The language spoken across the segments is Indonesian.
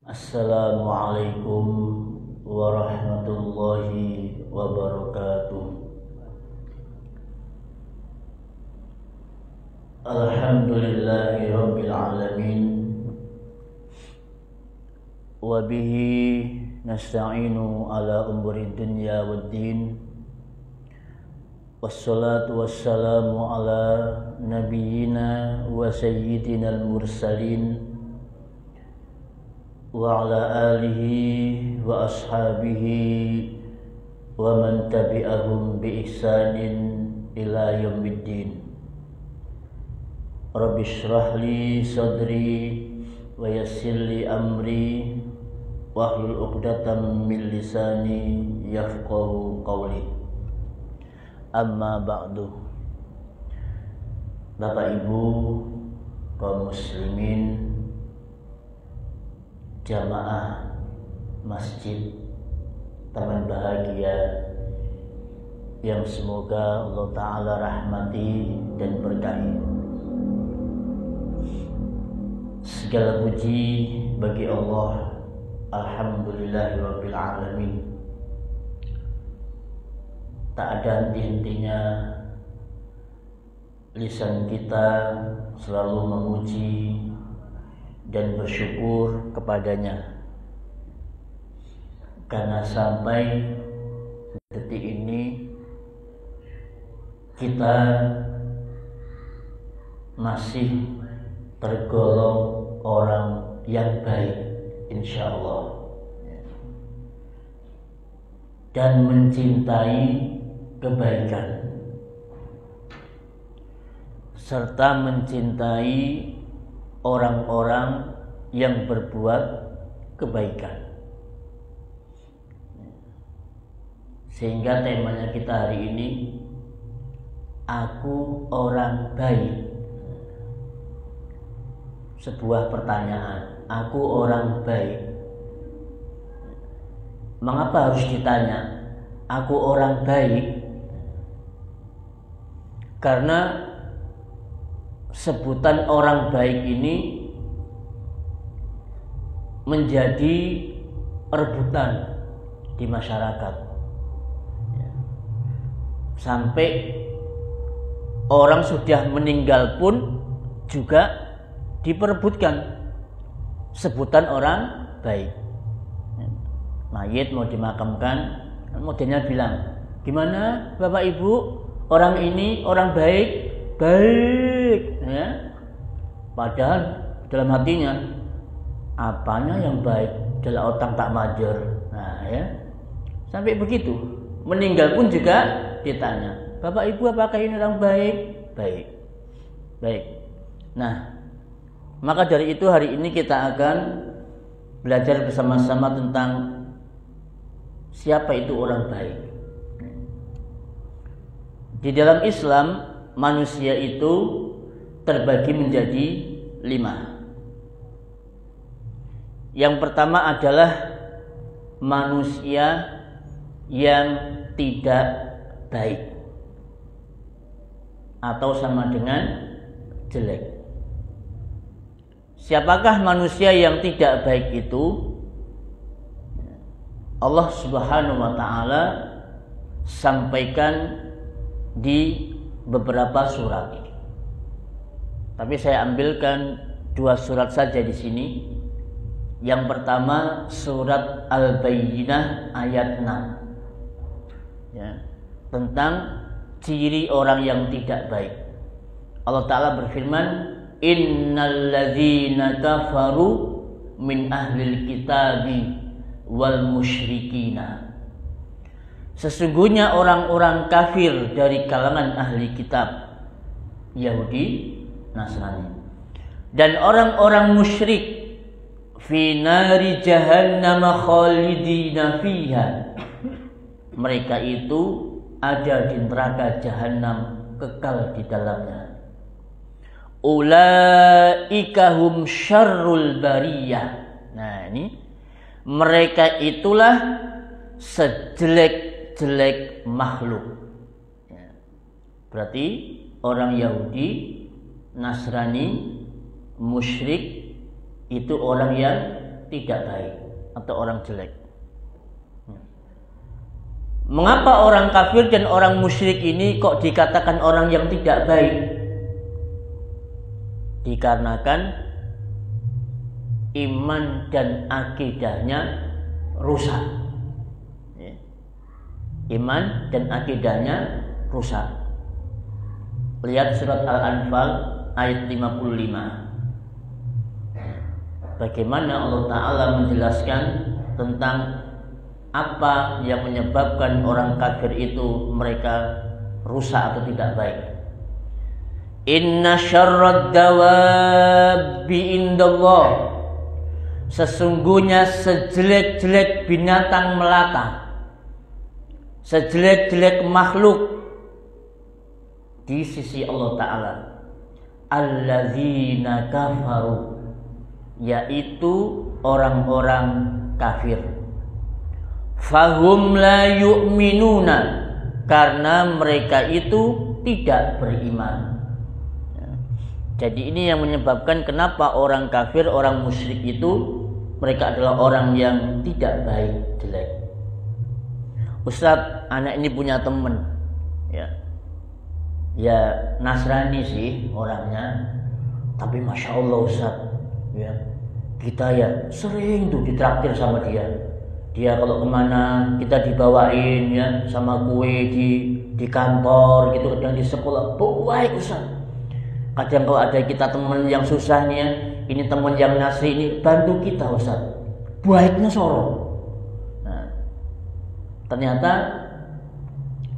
Assalamualaikum warahmatullahi wabarakatuh. Alhamdulillahi rabbil alamin. Wa bihi nasta'inu ala umuri dunya waddin. Wassalatu wassalamu ala nabiyyina wa sayyidina al-mursalin wa ala alihi wa ashabihi wa man tabi'ahum bi ihsanin ila yaumiddin. Rabbi shrah li sadri wa yassir li amri wahlul 'uqdatam min lisani yafqahu qawli. Amma ba'du. Bapak Ibu kaum muslimin, jamaah masjid Taman Bahagia yang semoga Allah Ta'ala rahmati dan berkahi. Segala puji bagi Allah, alhamdulillahirabbil alamin. Tak ada henti-hentinya lisan kita selalu memuji dan bersyukur kepadanya, karena sampai detik ini kita masih tergolong orang yang baik, insya Allah, dan mencintai kebaikan serta mencintai orang-orang yang berbuat kebaikan. Sehingga temanya kita hari ini, aku orang baik. Sebuah pertanyaan, aku orang baik. Mengapa harus ditanya, aku orang baik? Karena sebutan orang baik ini menjadi rebutan di masyarakat, sampai orang sudah meninggal pun juga diperebutkan sebutan orang baik. Mayit mau dimakamkan, modelnya bilang, gimana Bapak Ibu, orang ini orang baik, baik, ya. Padahal dalam hatinya, apanya yang baik, adalah otak tak majer. Nah, ya, sampai begitu. Meninggal pun juga ditanya, Bapak Ibu apakah ini orang baik? Baik, baik. Nah, maka dari itu hari ini kita akan belajar bersama-sama tentang siapa itu orang baik. Di dalam Islam, manusia itu terbagi menjadi 5. Yang pertama adalah manusia yang tidak baik atau sama dengan jelek. Siapakah manusia yang tidak baik itu? Allah Subhanahu wa Ta'ala sampaikan di beberapa surat. Tapi saya ambilkan 2 surat saja di sini. Yang pertama surat Al-Bayyinah ayat 6, ya, tentang ciri orang yang tidak baik. Allah Ta'ala berfirman, innal ladzina kafaru min ahlil kitabi wal musyrikina. Sesungguhnya orang-orang kafir dari kalangan ahli kitab, Yahudi, Nasrani, dan orang-orang musyrik, fi nari jahannam khalidina fiha. Mereka itu ada di neraka jahanam, kekal di dalamnya. Ulaika hum syarrul bariyah. Nah, ini mereka itulah sejelek-jelek makhluk. Berarti orang Yahudi, Nasrani, musyrik itu orang yang tidak baik atau orang jelek. Mengapa orang kafir dan orang musyrik ini kok dikatakan orang yang tidak baik? Dikarenakan iman dan akidahnya rusak. Iman dan akidahnya rusak. Lihat surat Al-Anfal ayat 55. Bagaimana Allah Ta'ala menjelaskan tentang apa yang menyebabkan orang kafir itu mereka rusak atau tidak baik. Inna syarrad dawabbi indallah, sesungguhnya sejelek-jelek binatang melata, sejelek-jelek makhluk di sisi Allah Ta'ala, alladzina kafaru, yaitu orang-orang kafir. Fahum la yu'minuna, karena mereka itu tidak beriman. Jadi ini yang menyebabkan kenapa orang kafir, orang musyrik itu mereka adalah orang yang tidak baik, jelek. Ustadz, anak ini punya teman, ya Nasrani sih orangnya, tapi masya Allah Ustadz, ya kita ya sering tuh ditraktir sama dia. Dia kalau kemana kita dibawain ya sama kue di kantor gitu, kadang di sekolah baik Ustaz. Kadang kalau ada kita teman yang susah nih ya, ini teman yang Nasri ini bantu kita Ustaz, baiknya soro. Nah, ternyata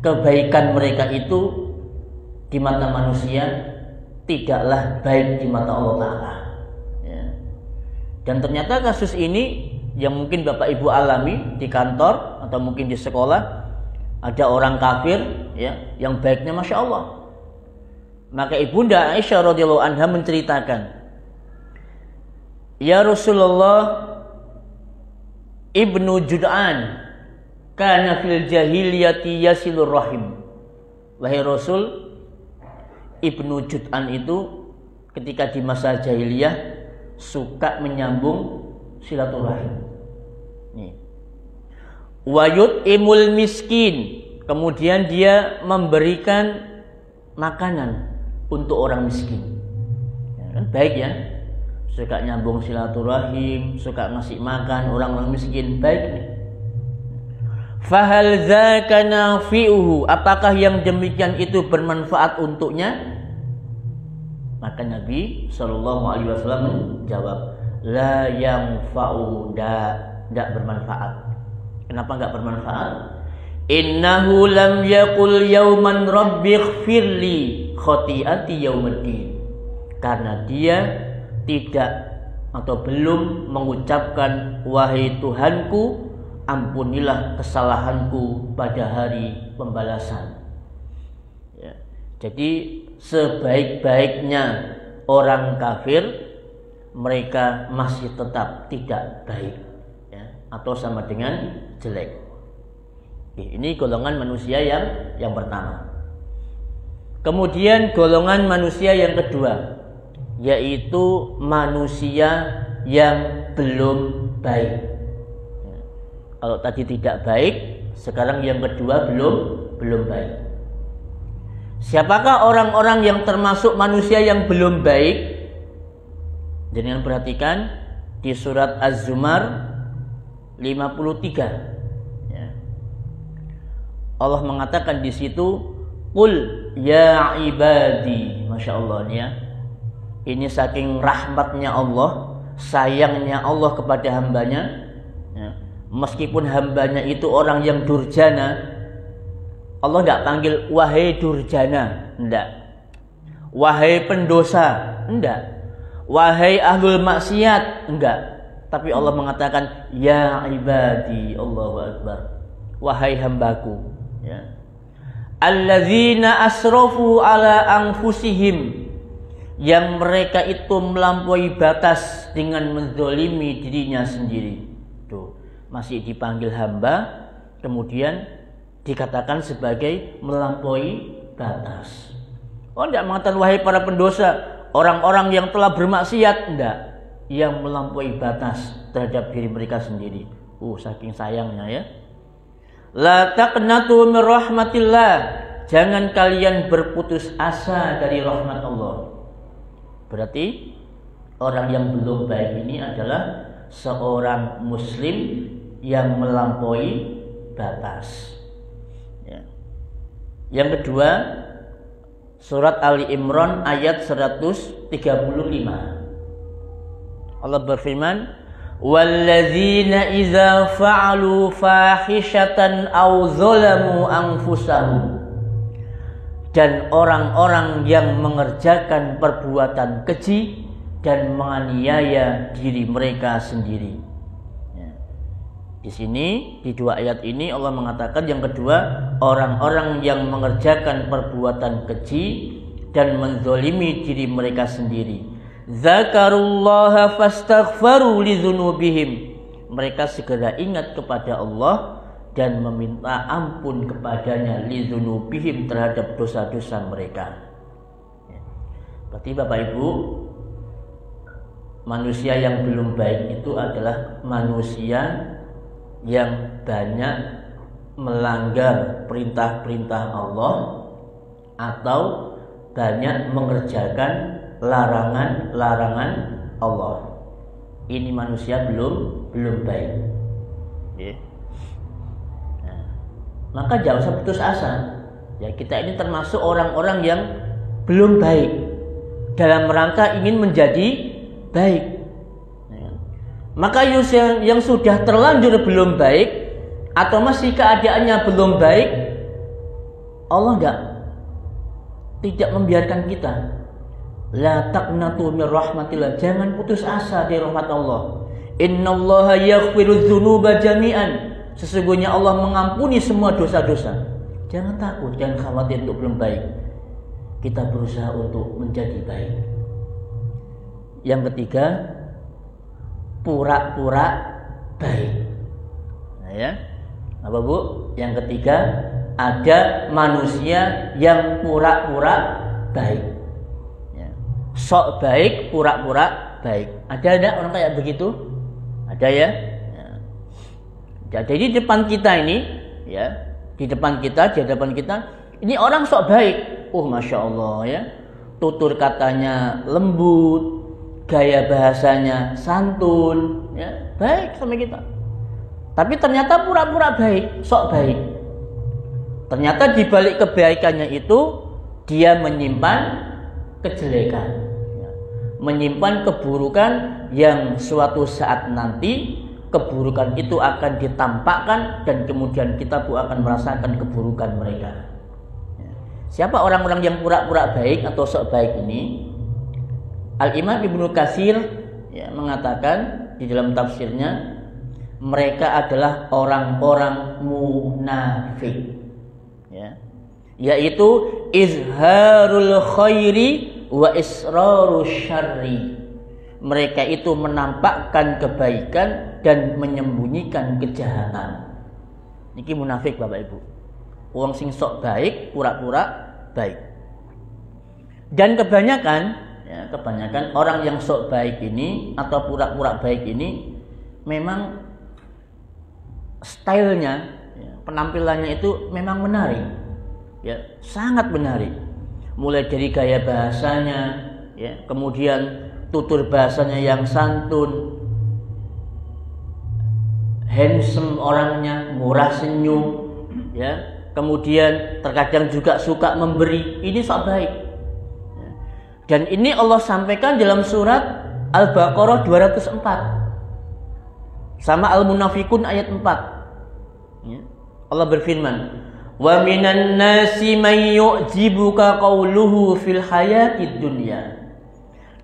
kebaikan mereka itu di mata manusia tidaklah baik di mata Allah Ta'ala. Ya. Dan ternyata kasus ini yang mungkin Bapak Ibu alami di kantor atau mungkin di sekolah, ada orang kafir ya yang baiknya masya Allah. Maka Ibunda Aisyah radhiyallahu anha menceritakan, ya Rasulullah, Ibnu Jud'an kana fil jahiliyati yasilur rahim. Wahai Rasul, Ibnu Jud'an itu ketika di masa jahiliyah suka menyambung silaturahim. Wayut imul miskin, kemudian dia memberikan makanan untuk orang miskin. Ya, kan baik ya, suka nyambung silaturahim, suka ngasih makan orang-orang miskin, baik nih. Fahal dzaka nafi'uhu, apakah yang demikian itu bermanfaat untuknya? Maka Nabi Shallallahu Alaihi Wasallam menjawab, la yanfa'u, tidak bermanfaat. Kenapa enggak bermanfaat? Innahu lam yaqul yauman rabbighfirli khati'ati yaumiddin. Karena dia tidak atau belum mengucapkan wahai Tuhanku, ampunilah kesalahanku pada hari pembalasan. Ya. Jadi sebaik-baiknya orang kafir, mereka masih tetap tidak baik ya, atau sama dengan jelek. Ini golongan manusia yang pertama. Kemudian golongan manusia yang kedua, yaitu manusia yang belum baik. Kalau tadi tidak baik, sekarang yang kedua belum baik. Siapakah orang-orang yang termasuk manusia yang belum baik? Jangan perhatikan di surat Az-Zumar 53. Ya. Allah mengatakan di situ, "Qul ya ibadi." Masya Allah nih ya. Ini saking rahmatnya Allah, sayangnya Allah kepada hambanya. Ya. Meskipun hambanya itu orang yang durjana, Allah tidak panggil wahai durjana, tidak. Wahai pendosa, tidak. Wahai ahlul maksiat, enggak. Tapi Allah mengatakan ya ibadi, Allahu akbar, wahai hambaku ya. Alladzina asrafu ala anfusihim, yang mereka itu melampaui batas dengan menzalimi dirinya sendiri. Tuh, masih dipanggil hamba, kemudian dikatakan sebagai melampaui batas. Oh, tidak mengatakan wahai para pendosa, orang-orang yang telah bermaksiat, enggak. yang melampaui batas terhadap diri mereka sendiri. Saking sayangnya ya. La taqnatu min rahmatillah. Jangan kalian berputus asa dari rahmat Allah. Berarti orang yang belum baik ini adalah seorang muslim yang melampaui batas. Ya. Yang kedua, surat Ali Imran ayat 135. Allah berfirman, "Walladzina idza fa'alu fahishatan aw zalamu anfusahum." Dan orang-orang yang mengerjakan perbuatan keji dan menganiaya diri mereka sendiri. Ya. Di sini, di dua ayat ini Allah mengatakan yang kedua, orang-orang yang mengerjakan perbuatan keji dan menzalimi diri mereka sendiri. Zakarullaha fastaghfaru lidzunubihim. Mereka segera ingat kepada Allah dan meminta ampun kepadanya lidzunubihim terhadap dosa-dosa mereka. Ya. Berarti Bapak Ibu, manusia yang belum baik itu adalah manusia yang banyak melanggar perintah-perintah Allah atau banyak mengerjakan larangan-larangan Allah. Ini manusia belum baik. Ya. Nah, maka jangan usah putus asa. Ya, kita ini termasuk orang-orang yang belum baik dalam rangka ingin menjadi baik. Ya. Maka yang sudah terlanjur belum baik atau masih keadaannya belum baik, Allah tidak membiarkan kita. La taqnatu min rahmatillah. Jangan putus asa dari rahmat Allah. Innallaha yaghfiru dzunuba jami'an. Sesungguhnya Allah mengampuni semua dosa-dosa. Jangan takut, jangan khawatir untuk belum baik. Kita berusaha untuk menjadi baik. Yang ketiga, pura-pura baik. Nah ya, apa Bu? Yang ketiga, ada manusia yang pura-pura baik. Sok baik, pura-pura baik. Ada orang kayak begitu? Ada ya? Jadi di depan kita ini, ya, di hadapan kita, ini orang sok baik. Masya Allah ya. Tutur katanya lembut, gaya bahasanya santun, ya, baik sama kita. Tapi ternyata pura-pura baik, sok baik. Ternyata di balik kebaikannya itu dia menyimpan kejelekan. Menyimpan keburukan yang suatu saat nanti keburukan itu akan ditampakkan dan kemudian kita pun akan merasakan keburukan mereka. Siapa orang-orang yang pura-pura baik atau sok baik ini? Al-Imam Ibnu Katsir mengatakan di dalam tafsirnya, mereka adalah orang-orang munafik, yaitu izharul khairi wa israru syarri. Mereka itu menampakkan kebaikan dan menyembunyikan kejahatan. Niki munafik Bapak Ibu. Wong sing sok baik, pura-pura baik. Dan kebanyakan orang yang sok baik ini atau pura-pura baik ini memang stylenya, penampilannya itu memang menarik. Ya, sangat menarik. Mulai dari gaya bahasanya, kemudian tutur bahasanya yang santun, handsome orangnya, murah senyum, kemudian terkadang juga suka memberi. Ini sok baik. Dan ini Allah sampaikan dalam surat Al-Baqarah 204 sama Al-Munafikun ayat 4. Allah berfirman, wa minan nasi may yu'jibuka qawluhu fil hayatid dunya.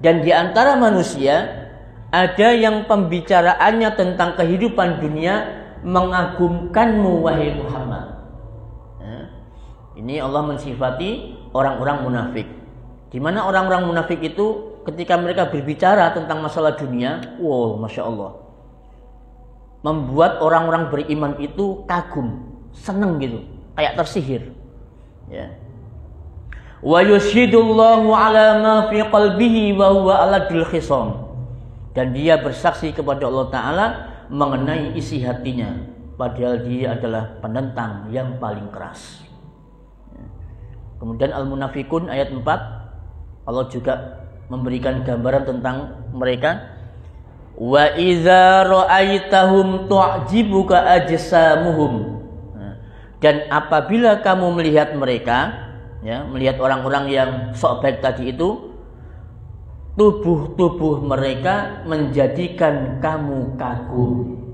Dan di antara manusia ada yang pembicaraannya tentang kehidupan dunia mengagumkanmu wahai Muhammad. Ini Allah mensifati orang-orang munafik. Di mana orang-orang munafik itu ketika mereka berbicara tentang masalah dunia, Masya Allah, membuat orang-orang beriman itu kagum, seneng gitu, kayak tersihir. Wa yushhidullahu ala ma fi qalbihi wa huwa aladul khisam. dan dia bersaksi kepada Allah Ta'ala mengenai isi hatinya, padahal dia adalah penentang yang paling keras. Kemudian Al-Munafikun ayat 4, Allah juga memberikan gambaran tentang mereka. Wa idza ra'aitahum tu'jibuka ajsamuhum. Dan apabila kamu melihat mereka, ya, melihat orang-orang yang sok baik tadi itu, tubuh-tubuh mereka menjadikan kamu kagum.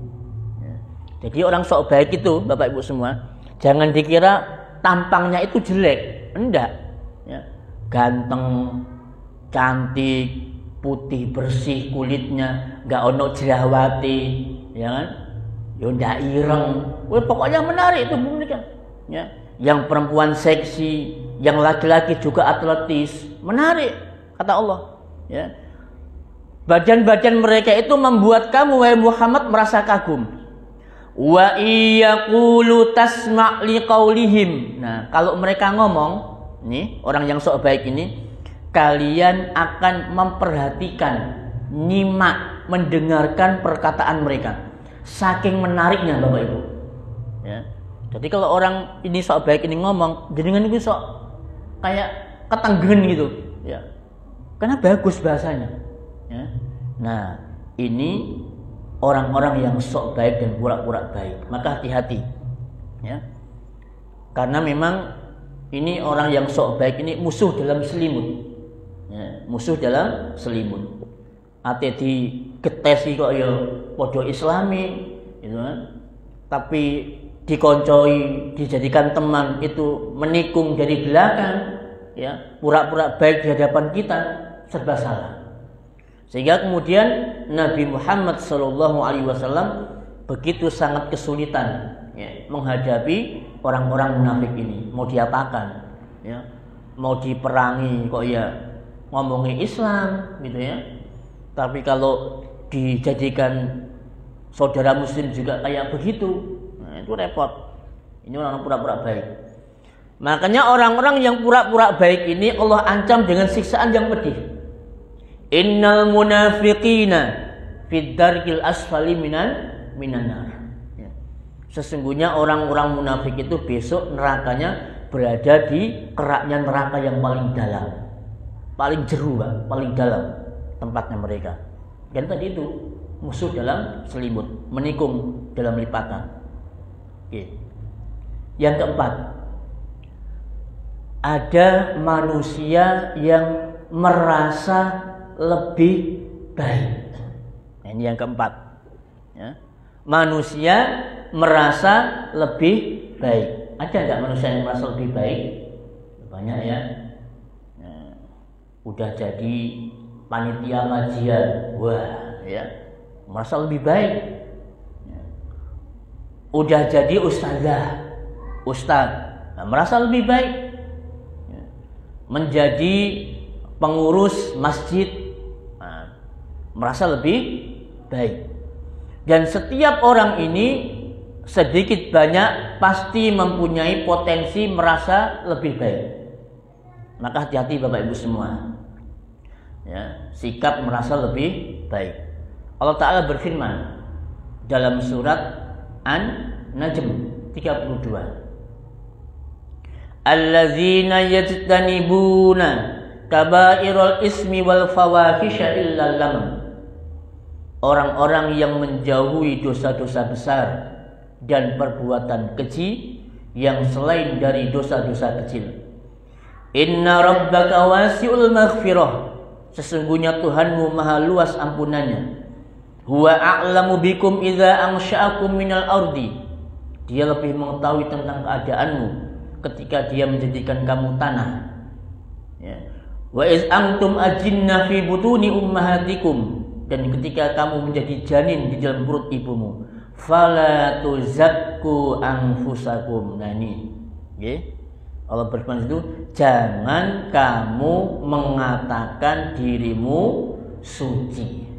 Jadi orang sok baik itu, Bapak Ibu semua, jangan dikira tampangnya itu jelek, enggak. Ya. Ganteng, cantik, putih bersih kulitnya, nggak ono jerawati, ya kan? Ya ndak ireng. Wah, pokoknya menarik itu mereka. Ya. Yang perempuan seksi, yang laki-laki juga atletis, menarik kata Allah. Ya. Badan-badan mereka itu membuat kamu wahai Muhammad merasa kagum. Wa iyaqulu tasma' liqaulihim. Nah, kalau mereka ngomong, nih orang yang sok baik ini, kalian akan memperhatikan, nyimak, mendengarkan perkataan mereka. Saking menariknya Bapak Ibu. Ya. Jadi kalau orang ini sok baik ini ngomong, jenengan itu sok kayak ketenggen gitu. Ya. Karena bagus bahasanya. Ya. Nah, ini orang-orang yang sok baik dan pura-pura baik. Maka hati-hati. Ya. Karena memang ini orang yang sok baik ini musuh dalam selimut. Ya, musuh dalam selimut. Ate digetesi kok ya padha islami gitu kan. Tapi dikoncoi, dijadikan teman itu menikung dari belakang, ya, pura-pura baik di hadapan kita, serba salah. Sehingga kemudian Nabi Muhammad SAW begitu sangat kesulitan, ya, menghadapi orang-orang munafik ini. Mau diapakan? Ya, mau diperangi kok ya ngomongin Islam gitu ya. Tapi kalau dijadikan saudara muslim juga kayak begitu, nah itu repot. Ini orang pura-pura baik. Makanya orang-orang yang pura-pura baik ini Allah ancam dengan siksaan yang pedih. Innal munafiqina fid darkil asfali minan nar. Ya. Sesungguhnya orang-orang munafik itu besok nerakanya berada di keraknya neraka yang paling dalam. Paling jeru, Pak, paling dalam tempatnya mereka. Dan tadi itu musuh dalam selimut, menikung dalam lipatan. Oke. Yang keempat, ada manusia yang merasa lebih baik. Nah, ini yang keempat. Ya. Manusia merasa lebih baik. Ada nggak manusia yang merasa lebih baik? Banyak ya. Udah jadi panitia kajian, wah, ya, merasa lebih baik. Udah jadi ustaz, nah, merasa lebih baik. Menjadi pengurus masjid, nah, merasa lebih baik. Dan setiap orang ini sedikit banyak pasti mempunyai potensi merasa lebih baik. Maka hati-hati Bapak Ibu semua. Ya, sikap merasa lebih baik. Allah Ta'ala berfirman dalam surat An-Najm 32. Allazina yajtanibuna kabairal ismi wal fawahisha illa lamam. Orang-orang yang menjauhi dosa-dosa besar dan perbuatan keji yang selain dari dosa-dosa kecil. Inna rabbaka wasi'ul maghfirah. Sesungguhnya Tuhanmu maha luas ampunannya. Huwa a'lamu bikum idza ansha'akum minal ardi. Dia lebih mengetahui tentang keadaanmu ketika dia menjadikan kamu tanah. Ya. Wa iz antum ajinna fi butuni ummahatikum. Dan ketika kamu menjadi janin di dalam perut ibumu. Fala tuzakku anfusakum. Nah ini, okay. Allah berfirman itu, jangan kamu mengatakan dirimu suci.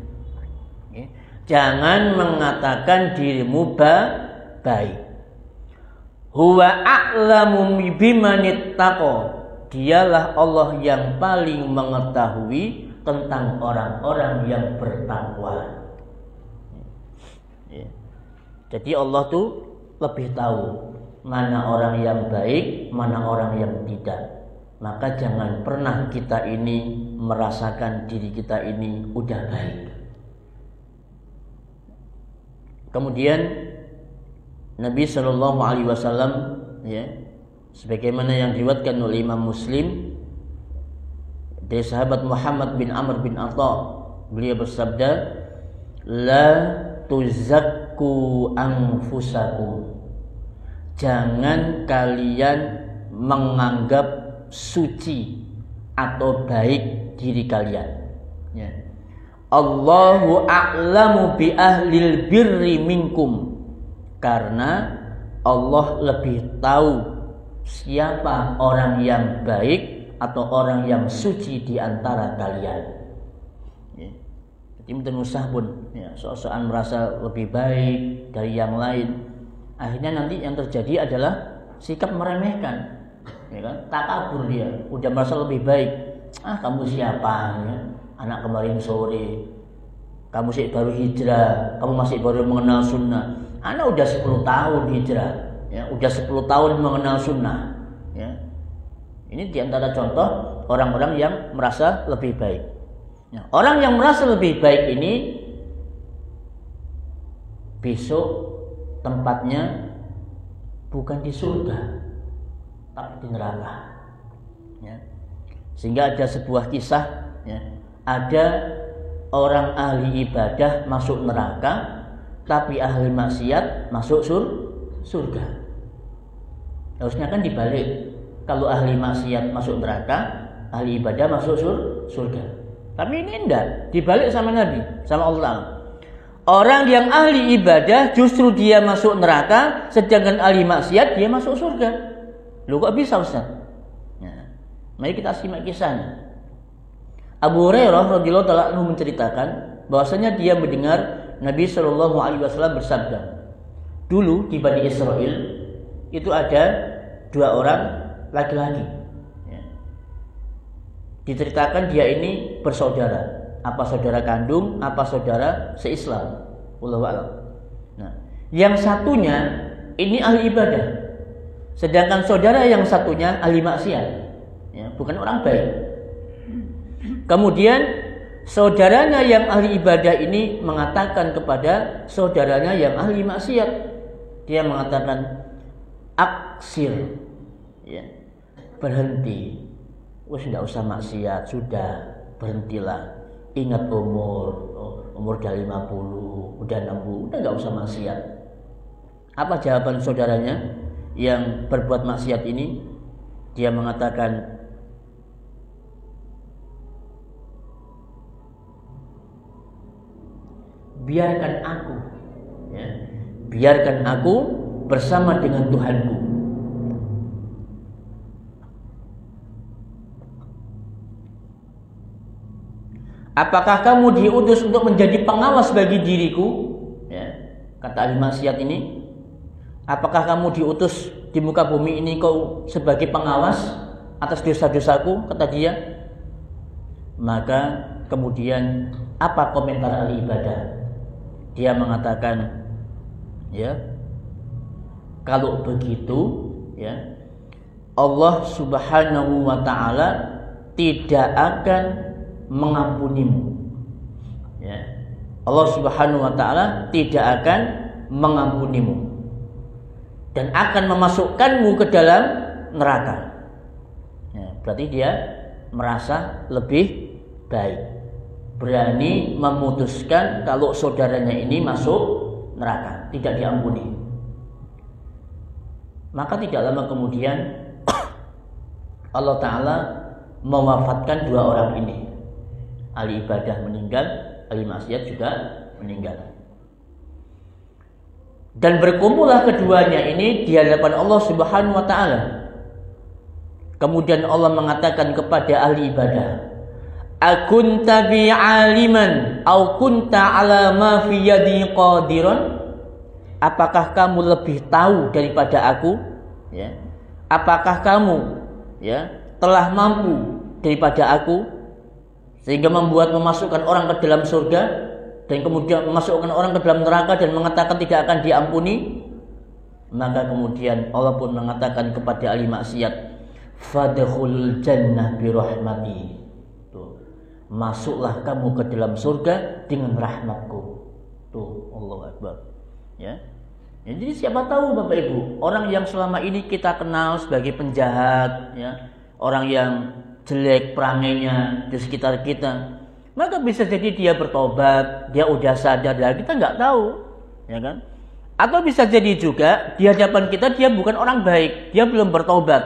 Okay. Jangan mengatakan dirimu baik. Huwa a'lamu bimanittaqo. Dialah Allah yang paling mengetahui tentang orang-orang yang bertakwa. Jadi Allah tuh lebih tahu mana orang yang baik, mana orang yang tidak. Maka jangan pernah kita ini merasakan diri kita ini udah baik. Kemudian Nabi Shallallahu Alaihi Wasallam, ya, sebagaimana yang diriwayatkan oleh Imam Muslim dari sahabat Muhammad bin Amr bin Atha, beliau bersabda, la tuzakku anfusakum, jangan kalian menganggap suci atau baik diri kalian, ya. Allahu a'lamu bi ahlil birri minkum, karena Allah lebih tahu siapa orang yang baik atau orang yang suci di antara kalian, ya. Jadi mungkin usah pun, ya, sok-sokan merasa lebih baik dari yang lain, akhirnya nanti yang terjadi adalah sikap meremehkan, ya kan? Takabur, dia udah merasa lebih baik. Kamu siapa, ya? Anak kemarin sore, kamu sih baru hijrah, kamu masih baru mengenal sunnah. Anak udah 10 tahun hijrah, ya, udah 10 tahun mengenal sunnah, ya. Ini diantara contoh orang-orang yang merasa lebih baik, ya. Orang yang merasa lebih baik ini besok tempatnya bukan di surga, tapi di neraka, ya. Sehingga ada sebuah kisah, ya, ada orang ahli ibadah masuk neraka, tapi ahli maksiat masuk surga. Harusnya kan dibalik. Kalau ahli maksiat masuk neraka, ahli ibadah masuk surga. Tapi ini enggak, dibalik sama Nabi, sama Allah. Orang yang ahli ibadah justru dia masuk neraka, sedangkan ahli maksiat dia masuk surga. Loh, kok bisa, Ustaz? Ya. Mari kita simak kisahnya. Abu Hurairah radhiyallahu taala anhu menceritakan bahwasanya dia mendengar Nabi Shallallahu Alaihi Wasallam bersabda, dulu di Bani Israel itu ada 2 orang laki-laki, ya. Diceritakan dia ini bersaudara, apa saudara kandung, apa saudara seislam, wallahu a'lam. Nah, yang satunya ini ahli ibadah, sedangkan saudara yang satunya ahli maksiat, ya, bukan orang baik. Kemudian saudaranya yang ahli ibadah ini mengatakan kepada saudaranya yang ahli maksiat, dia mengatakan, aksir, ya, berhenti, wes tidak usah maksiat, sudah berhentilah, ingat umur udah 50, udah 60, udah nggak usah maksiat. Apa jawaban saudaranya yang berbuat maksiat ini? Dia mengatakan, biarkan aku, ya, biarkan aku bersama dengan Tuhanku. Apakah kamu diutus untuk menjadi pengawas bagi diriku? Ya, kata ahli maksiat ini. Apakah kamu diutus di muka bumi ini kau sebagai pengawas atas dosa-dosaku? Kata dia. Maka kemudian apa komentar ahli ibadah? Dia mengatakan, ya, kalau begitu, ya, Allah Subhanahu wa taala tidak akan mengampunimu, ya. Allah Subhanahu wa taala tidak akan mengampunimu dan akan memasukkanmu ke dalam neraka. Ya, berarti dia merasa lebih baik, berani memutuskan kalau saudaranya ini masuk neraka, tidak diampuni. Maka tidak lama kemudian Allah Ta'ala mewafatkan 2 orang ini. Ahli ibadah meninggal, ahli maksiat juga meninggal. Dan berkumpullah keduanya ini di hadapan Allah Subhanahu wa Ta'ala. Kemudian Allah mengatakan kepada ahli ibadah, akunta bi aliman au kunta ala ma fi yadi qadiran? Apakah kamu lebih tahu daripada aku, ya? Apakah kamu, ya, telah mampu daripada aku? sehingga memasukkan orang ke dalam surga dan kemudian memasukkan orang ke dalam neraka dan mengatakan tidak akan diampuni, maka kemudian Allah pun mengatakan kepada ahli maksiat, fadkhulul jannah bi rahmati. Tuh, masuklah kamu ke dalam surga dengan rahmatku. Tuh, Allahu Akbar. Ya. Ya, jadi siapa tahu Bapak Ibu, orang yang selama ini kita kenal sebagai penjahat, ya, orang yang jelek perangainya di sekitar kita, maka bisa jadi dia bertobat, dia udah sadar, dan kita nggak tahu, ya kan? Atau bisa jadi juga di hadapan kita dia bukan orang baik, dia belum bertobat,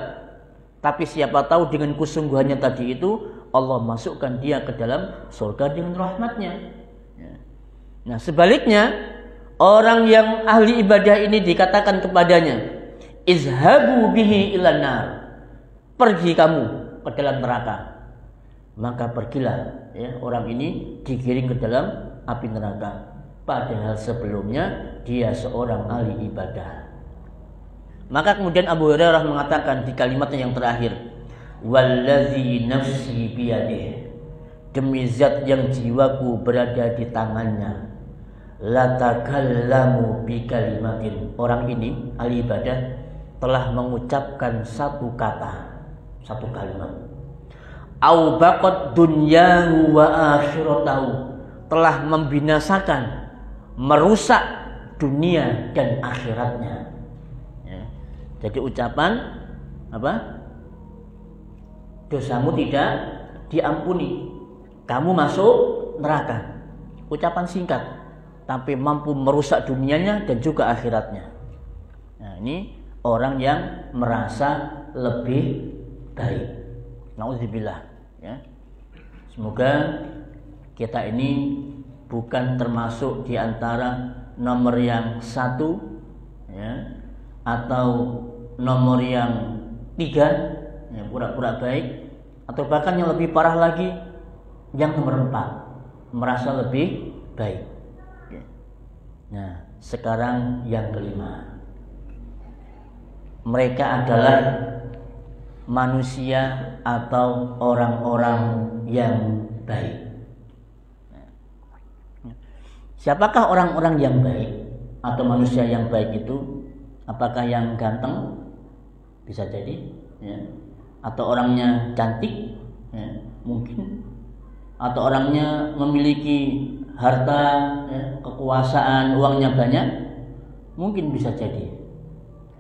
tapi siapa tahu dengan kesungguhannya tadi itu Allah masukkan dia ke dalam surga dengan rahmatnya. Ya. Nah sebaliknya, orang yang ahli ibadah ini dikatakan kepadanya, izhabu bihi ilan nar, pergi kamu ke dalam neraka. Maka pergilah, ya, orang ini digiring ke dalam api neraka, padahal sebelumnya dia seorang ahli ibadah. Maka kemudian Abu Hurairah mengatakan di kalimatnya yang terakhir, wallazi nafsi biyadih, demi zat yang jiwaku berada di tangannya, la takallamu bi kalimatin, orang ini ahli ibadah telah mengucapkan satu kata, satu kalimat, au baqad dunyahu wa akhiratahu, telah membinasakan, merusak dunia dan akhiratnya. Ya. Jadi ucapan apa? Dosamu tidak diampuni, kamu masuk neraka. Ucapan singkat, tapi mampu merusak dunianya dan juga akhiratnya. Nah, ini orang yang merasa lebih baik. Nauzubillah, ya. Semoga kita ini bukan termasuk di antara nomor yang 1, ya, atau nomor yang 3, ya, pura-pura baik, atau bahkan yang lebih parah lagi, yang nomor 4, merasa lebih baik. Nah, sekarang yang kelima, mereka adalah manusia atau orang-orang yang baik. Siapakah orang-orang yang baik atau manusia yang baik itu? Apakah yang ganteng? Bisa jadi, ya. Atau orangnya cantik, ya, mungkin. Atau orangnya memiliki harta, ya, kekuasaan, uangnya banyak, mungkin bisa jadi.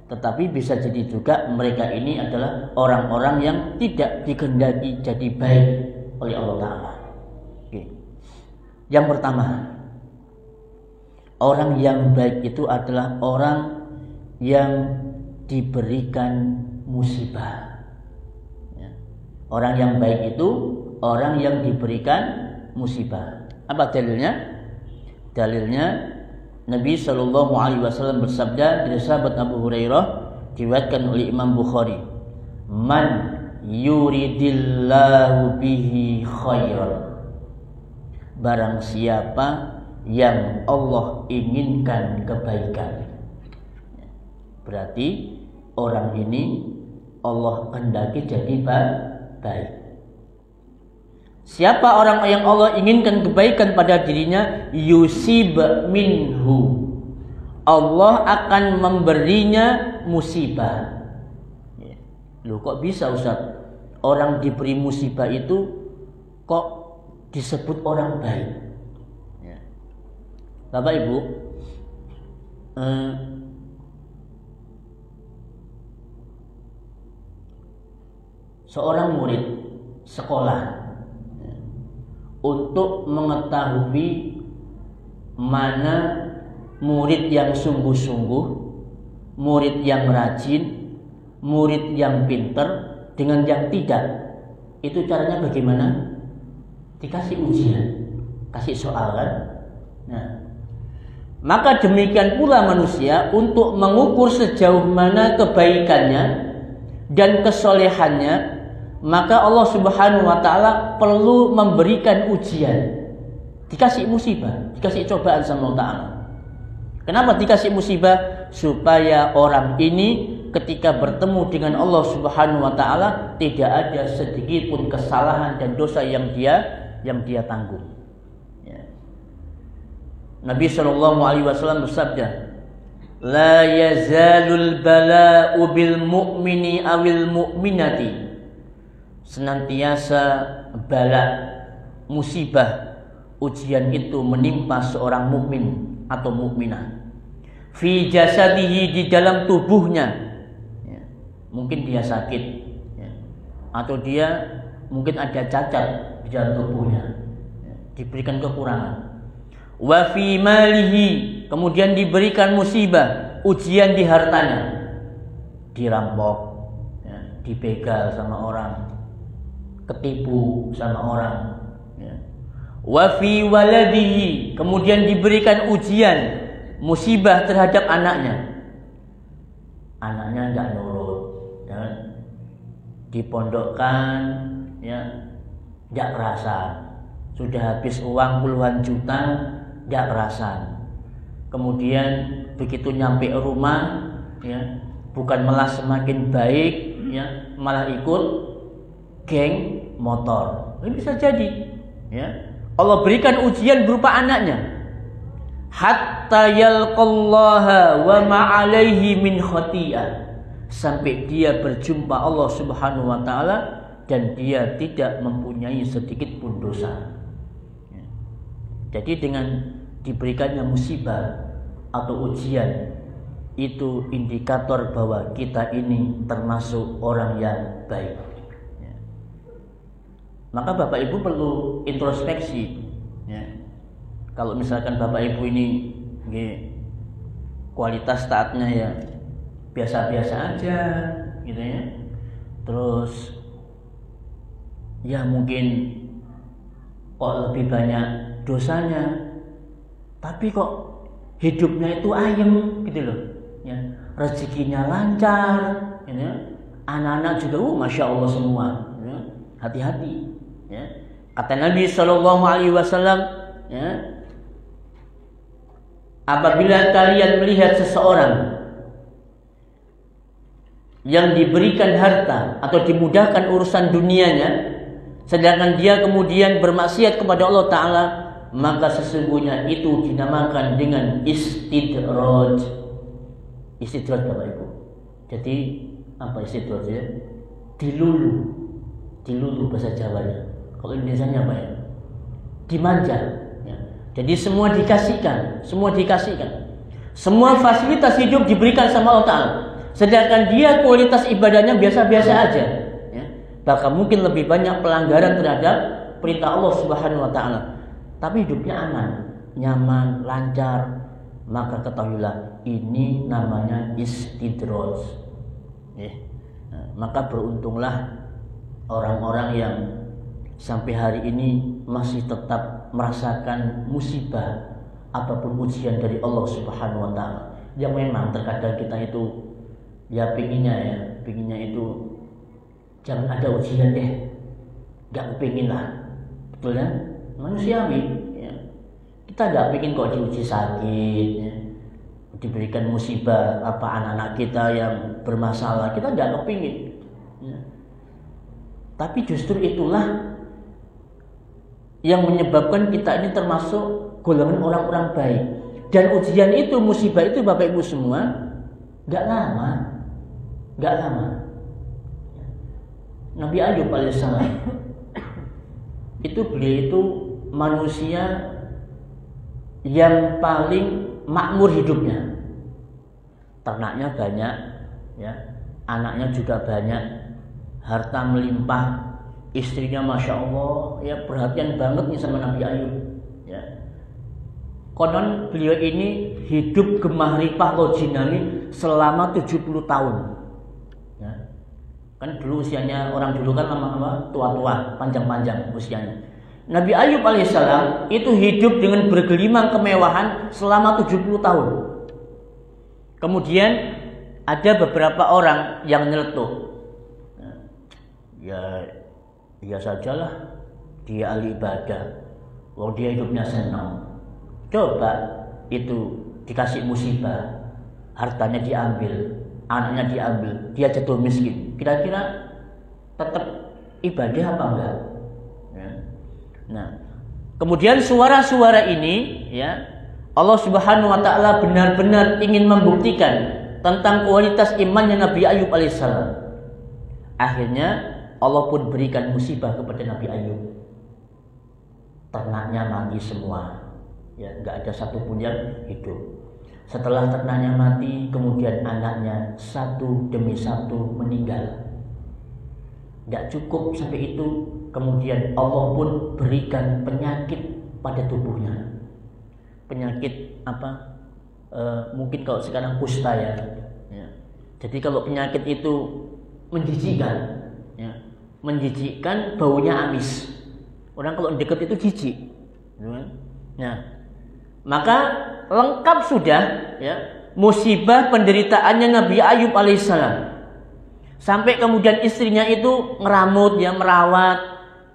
Tetapi bisa jadi juga mereka ini adalah orang-orang yang tidak dikehendaki jadi baik oleh Allah Ta'ala. Oke. Yang pertama, orang yang baik itu adalah orang yang diberikan musibah. Ya. Orang yang baik itu orang yang diberikan musibah. Apa dalilnya? Dalilnya Nabi SAW bersabda dari sahabat Abu Hurairah, diriwayatkan oleh Imam Bukhari, man yuridillahu bihi khairan, barang siapa yang Allah inginkan kebaikan. Berarti orang ini Allah kehendaki jadi baik. Siapa orang yang Allah inginkan kebaikan pada dirinya, yusib minhu, Allah akan memberinya musibah. Loh, kok bisa Ustaz? Orang diberi musibah itu kok disebut orang baik? Bapak Ibu, seorang murid sekolah untuk mengetahui mana murid yang sungguh-sungguh, murid yang rajin, murid yang pintar dengan yang tidak, itu caranya bagaimana? Dikasih ujian, kasih soal kan? Nah, maka demikian pula manusia untuk mengukur sejauh mana kebaikannya dan kesolehannya, maka Allah Subhanahu wa Ta'ala perlu memberikan ujian, dikasih musibah, dikasih cobaan sama Allah Ta'ala. Kenapa dikasih musibah? Supaya orang ini ketika bertemu dengan Allah Subhanahu wa Ta'ala tidak ada sedikit pun kesalahan dan dosa yang dia yang dia tanggung. Ya. Nabi SAW bersabda, la yazalul bala'u bil mu'mini awil mu'minati. Senantiasa bala, musibah, ujian itu menimpa seorang mukmin atau mukminah. Fi jasadihi, di dalam tubuhnya. Ya. Mungkin dia sakit, ya. Atau dia mungkin ada cacat di dalam tubuhnya, ya. Diberikan kekurangan. Wa fi malihi, kemudian diberikan musibah, ujian di hartanya, dirampok, ya, dibegal sama orang, ketipu sama orang, ya. Wa fi waladihi, kemudian diberikan ujian, musibah terhadap anaknya nggak nurut, ya. Dipondokkan, ya, nggak kerasan, sudah habis uang puluhan juta, nggak kerasan. Kemudian begitu nyampe rumah, ya, bukan malah semakin baik, ya, malah ikut geng motor. Ini bisa jadi, ya. Allah berikan ujian berupa anaknya, hatta yalqallaha wa ma'alaihi min khati'ah, sampai dia berjumpa Allah Subhanahu wa taala dan dia tidak mempunyai sedikit pun dosa. Jadi dengan diberikannya musibah atau ujian, itu indikator bahwa kita ini termasuk orang yang baik. Maka Bapak Ibu perlu introspeksi, ya. Kalau misalkan Bapak Ibu ini kualitas taatnya ya biasa-biasa aja, gitu ya. Terus ya mungkin kok lebih banyak dosanya, tapi kok hidupnya itu ayem, gitu loh, ya. Rezekinya lancar, gitu ya. Anak-anak juga masya Allah semua, ya. Hati-hati, ya. Kata Nabi SAW, ya, apabila kalian melihat seseorang yang diberikan harta atau dimudahkan urusan dunianya, sedangkan dia kemudian bermaksiat kepada Allah Ta'ala, maka sesungguhnya itu dinamakan dengan istidraj. Istidraj Bapak Ibu. Jadi apa istidraj ya? Dilulu bahasa Jawanya. Kalau Indonesianya apa ya? Dimanja. Ya. Jadi semua dikasihkan. Semua fasilitas hidup diberikan sama Allah Ta'ala. Sedangkan dia kualitas ibadahnya biasa-biasa aja. Ya. Bahkan mungkin lebih banyak pelanggaran terhadap perintah Allah Subhanahu wa Ta'ala. Tapi hidupnya aman, nyaman, lancar. Maka ketahuilah ini namanya istidraj. Ya. Nah, maka beruntunglah orang-orang yang sampai hari ini masih tetap merasakan musibah ataupun ujian dari Allah Subhanahu wa Ta'ala. Yang memang terkadang kita itu ya pinginnya itu jangan ada ujian deh, gak kepingin lah, betul ya, manusiawi, ya. Kita gak pingin kok diuji sakit, ya. Diberikan musibah apa anak-anak kita yang bermasalah, kita gak kepingin, ya. Tapi justru itulah yang menyebabkan kita ini termasuk golongan orang-orang baik. Dan ujian itu, musibah itu Bapak Ibu semua gak lama. Nabi Ayub alaihissalam beliau itu manusia yang paling makmur hidupnya. Ternaknya banyak, ya, anaknya juga banyak, harta melimpah, istrinya masya Allah, ya, perhatian banget nih sama Nabi Ayub, ya. Konon beliau ini hidup gemah ripah lojinami selama 70 tahun. Ya. Kan dulu usianya orang dulu kan lama-lama tua-tua, panjang-panjang usianya. Nabi Ayub alaihissalam itu hidup dengan bergelimang kemewahan selama 70 tahun. Kemudian ada beberapa orang yang nyeletuk. Ya sajalah, dia ahli ibadah, dia hidupnya senang. Coba itu dikasih musibah, hartanya diambil, anaknya diambil, dia jatuh miskin. Kira-kira tetap ibadah apa enggak? Ya. Nah, kemudian suara-suara ini ya Allah Subhanahu wa taala benar-benar ingin membuktikan tentang kualitas imannya Nabi Ayub alaihissalam. Akhirnya Allah pun berikan musibah kepada Nabi Ayub. Ternaknya mati semua. Ya, enggak ada satupun yang hidup. Setelah ternaknya mati, kemudian anaknya satu demi satu meninggal. Tidak cukup sampai itu, kemudian Allah pun berikan penyakit pada tubuhnya. Penyakit apa? Mungkin kalau sekarang kusta ya. Jadi kalau penyakit itu menjijikkan, ya. Menjijikkan, baunya amis. Orang kalau dekat itu jijik. Nah, maka lengkap sudah ya musibah penderitaannya Nabi Ayub alaihissalam. Sampai kemudian istrinya itu ngeramut, ya, merawat,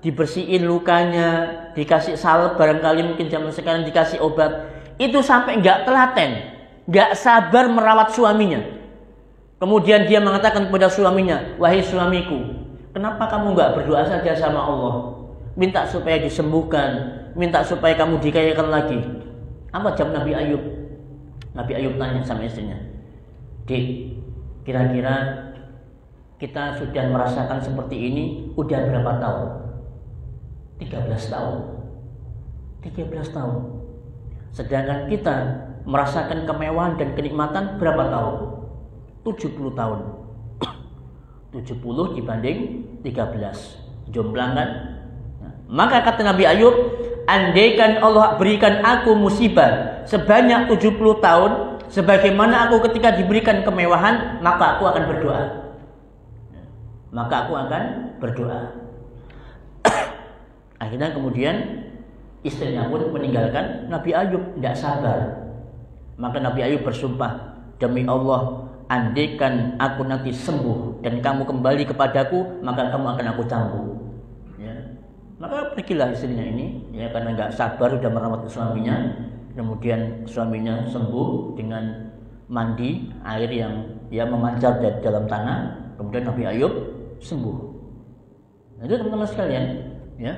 dibersihin lukanya, dikasih salep, barangkali mungkin zaman sekarang dikasih obat. Itu sampai nggak telaten, nggak sabar merawat suaminya. Kemudian dia mengatakan kepada suaminya, wahai suamiku, kenapa kamu nggak berdoa saja sama Allah, minta supaya disembuhkan, minta supaya kamu dikayakan lagi. Apa jawab Nabi Ayub? Nabi Ayub tanya sama istrinya, Dik, kira-kira kita sudah merasakan seperti ini udah berapa tahun? 13 tahun. 13 tahun. Sedangkan kita merasakan kemewahan dan kenikmatan berapa tahun? 70 tahun. 70 dibanding 13. Jomplang kan? Nah, maka kata Nabi Ayub, andaikan Allah berikan aku musibah sebanyak 70 tahun, sebagaimana aku ketika diberikan kemewahan, maka aku akan berdoa. Akhirnya kemudian istrinya pun meninggalkan Nabi Ayub, tidak sabar. Maka Nabi Ayub bersumpah, demi Allah, andaikan aku nanti sembuh dan kamu kembali kepadaku, maka kamu akan aku cambuk. Ya. Maka pergilah istrinya ini, ya, karena nggak sabar sudah merawat suaminya. Kemudian suaminya sembuh dengan mandi air yang memancar dari dalam tanah. Kemudian Nabi Ayub sembuh. Nah, itu teman-teman sekalian, ya.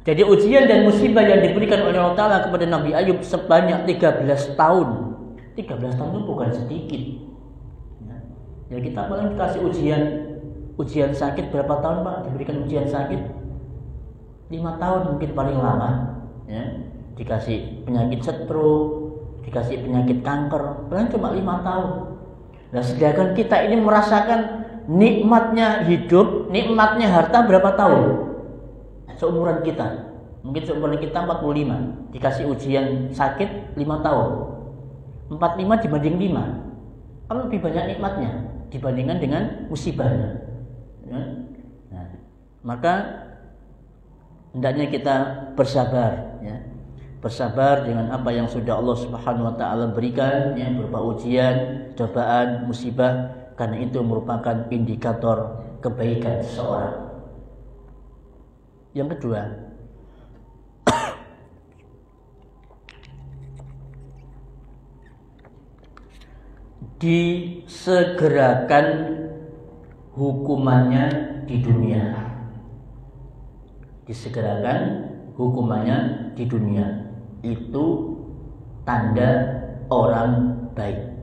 Jadi ujian dan musibah yang diberikan oleh Allah Ta'ala kepada Nabi Ayub sebanyak 13 tahun. 13 tahun itu bukan sedikit. Ya, kita paling dikasih ujian sakit berapa tahun, Pak? Diberikan ujian sakit 5 tahun mungkin paling lama. Ya. Dikasih penyakit stroke, dikasih penyakit kanker, paling cuma 5 tahun. Nah, sedangkan kita ini merasakan nikmatnya hidup, nikmatnya harta berapa tahun? Seumuran kita. Mungkin seumuran kita 45. Dikasih ujian sakit 5 tahun. 45 dibanding 5. Kan lebih banyak nikmatnya dibandingkan dengan musibahnya. Ya? Nah, maka hendaknya kita bersabar, ya. Bersabar dengan apa yang sudah Allah Subhanahu wa taala berikan, ya, berupa ujian, cobaan, musibah, karena itu merupakan indikator kebaikan seseorang. Yang kedua, disegerakan hukumannya di dunia. Disegerakan hukumannya di dunia. Itu tanda orang baik.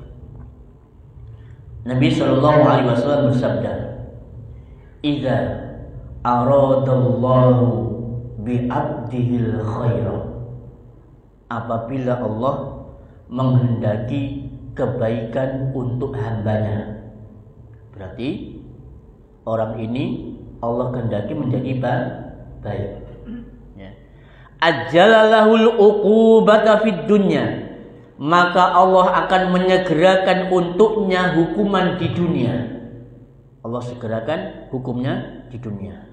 Nabi Shallallahu Alaihi Wasallam bersabda, "Idza aradallahu bi'abdihil khaira." Apabila Allah menghendaki kebaikan untuk hambanya, berarti orang ini Allah kehendaki menjadi baik. Ya. Ajjalalahul uqubata fid dunya, maka Allah akan menyegerakan untuknya hukuman di dunia. Allah segerakan hukumnya di dunia.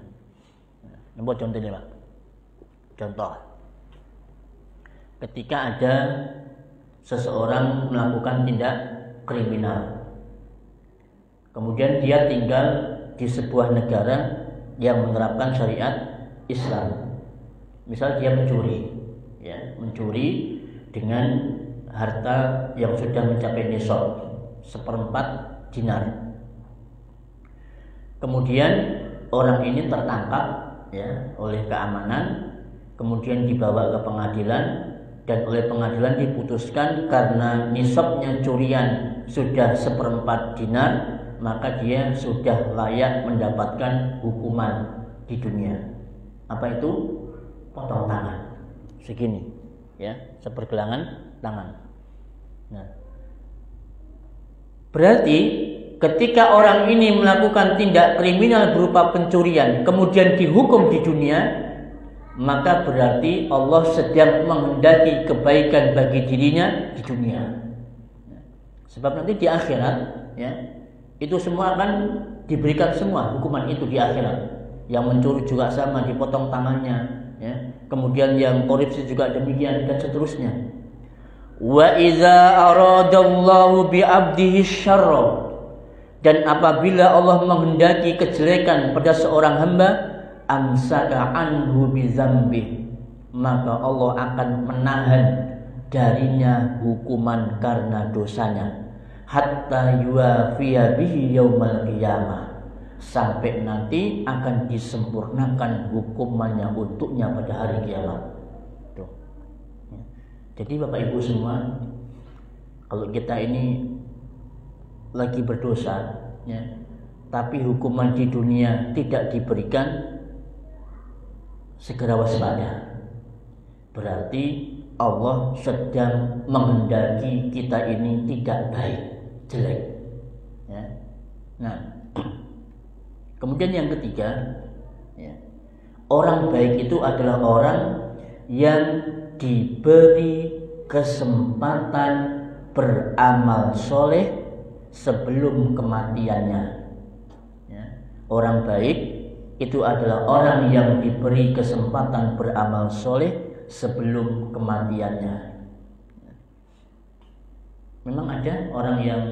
Ini buat contohnya, Pak. Contoh, ketika ada seseorang melakukan tindak kriminal, kemudian dia tinggal di sebuah negara yang menerapkan syariat Islam. Misal dia mencuri, ya, mencuri dengan harta yang sudah mencapai nisab 1/4 dinar. Kemudian orang ini tertangkap, ya, oleh keamanan, kemudian dibawa ke pengadilan, dan oleh pengadilan diputuskan karena nisabnya curian sudah 1/4 dinar, maka dia sudah layak mendapatkan hukuman di dunia. Apa itu? Potong tangan segini, ya, sepergelangan tangan. Nah, berarti ketika orang ini melakukan tindak kriminal berupa pencurian kemudian dihukum di dunia, maka berarti Allah sedang menghendaki kebaikan bagi dirinya di dunia. Sebab nanti di akhirat, ya, itu semua akan diberikan semua hukuman itu di akhirat. Yang mencuri juga sama, dipotong tangannya, ya. Kemudian yang korupsi juga demikian, dan seterusnya. Wa iza aradallahu bi 'abdihi syarra, dan apabila Allah menghendaki kejelekan pada seorang hamba, amsaka anhu bi dzambi, maka Allah akan menahan darinya hukuman karena dosanya, hatta yuwafiya bihi yaumal qiyamah, sampai nanti akan disempurnakan hukumannya untuknya pada hari kiamat. Tuh. Jadi Bapak Ibu semua, kalau kita ini lagi berdosa, ya, tapi hukuman di dunia tidak diberikan, segera waspada. Berarti Allah sedang menghendaki kita ini tidak baik, jelek. Ya. Nah, kemudian yang ketiga, ya, orang baik itu adalah orang yang diberi kesempatan beramal soleh sebelum kematiannya. Ya. Orang baik itu adalah orang yang diberi kesempatan beramal soleh sebelum kematiannya. Memang ada orang yang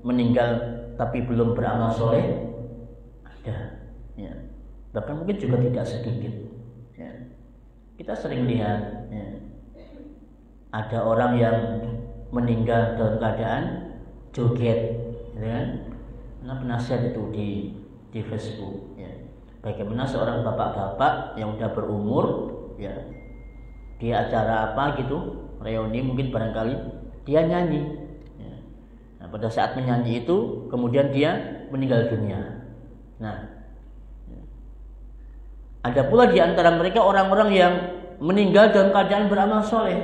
meninggal tapi belum beramal soleh. Ya. Bahkan mungkin juga tidak sedikit, ya. Kita sering lihat, ya, ada orang yang meninggal dalam keadaan joget, ya. Nah, penasihat itu di Facebook, ya. Bagaimana seorang bapak-bapak yang sudah berumur, ya, di acara apa gitu, reuni mungkin barangkali, dia nyanyi, ya. Nah, pada saat menyanyi itu kemudian dia meninggal dunia. Nah, ada pula di antara mereka orang-orang yang meninggal dalam keadaan beramal soleh,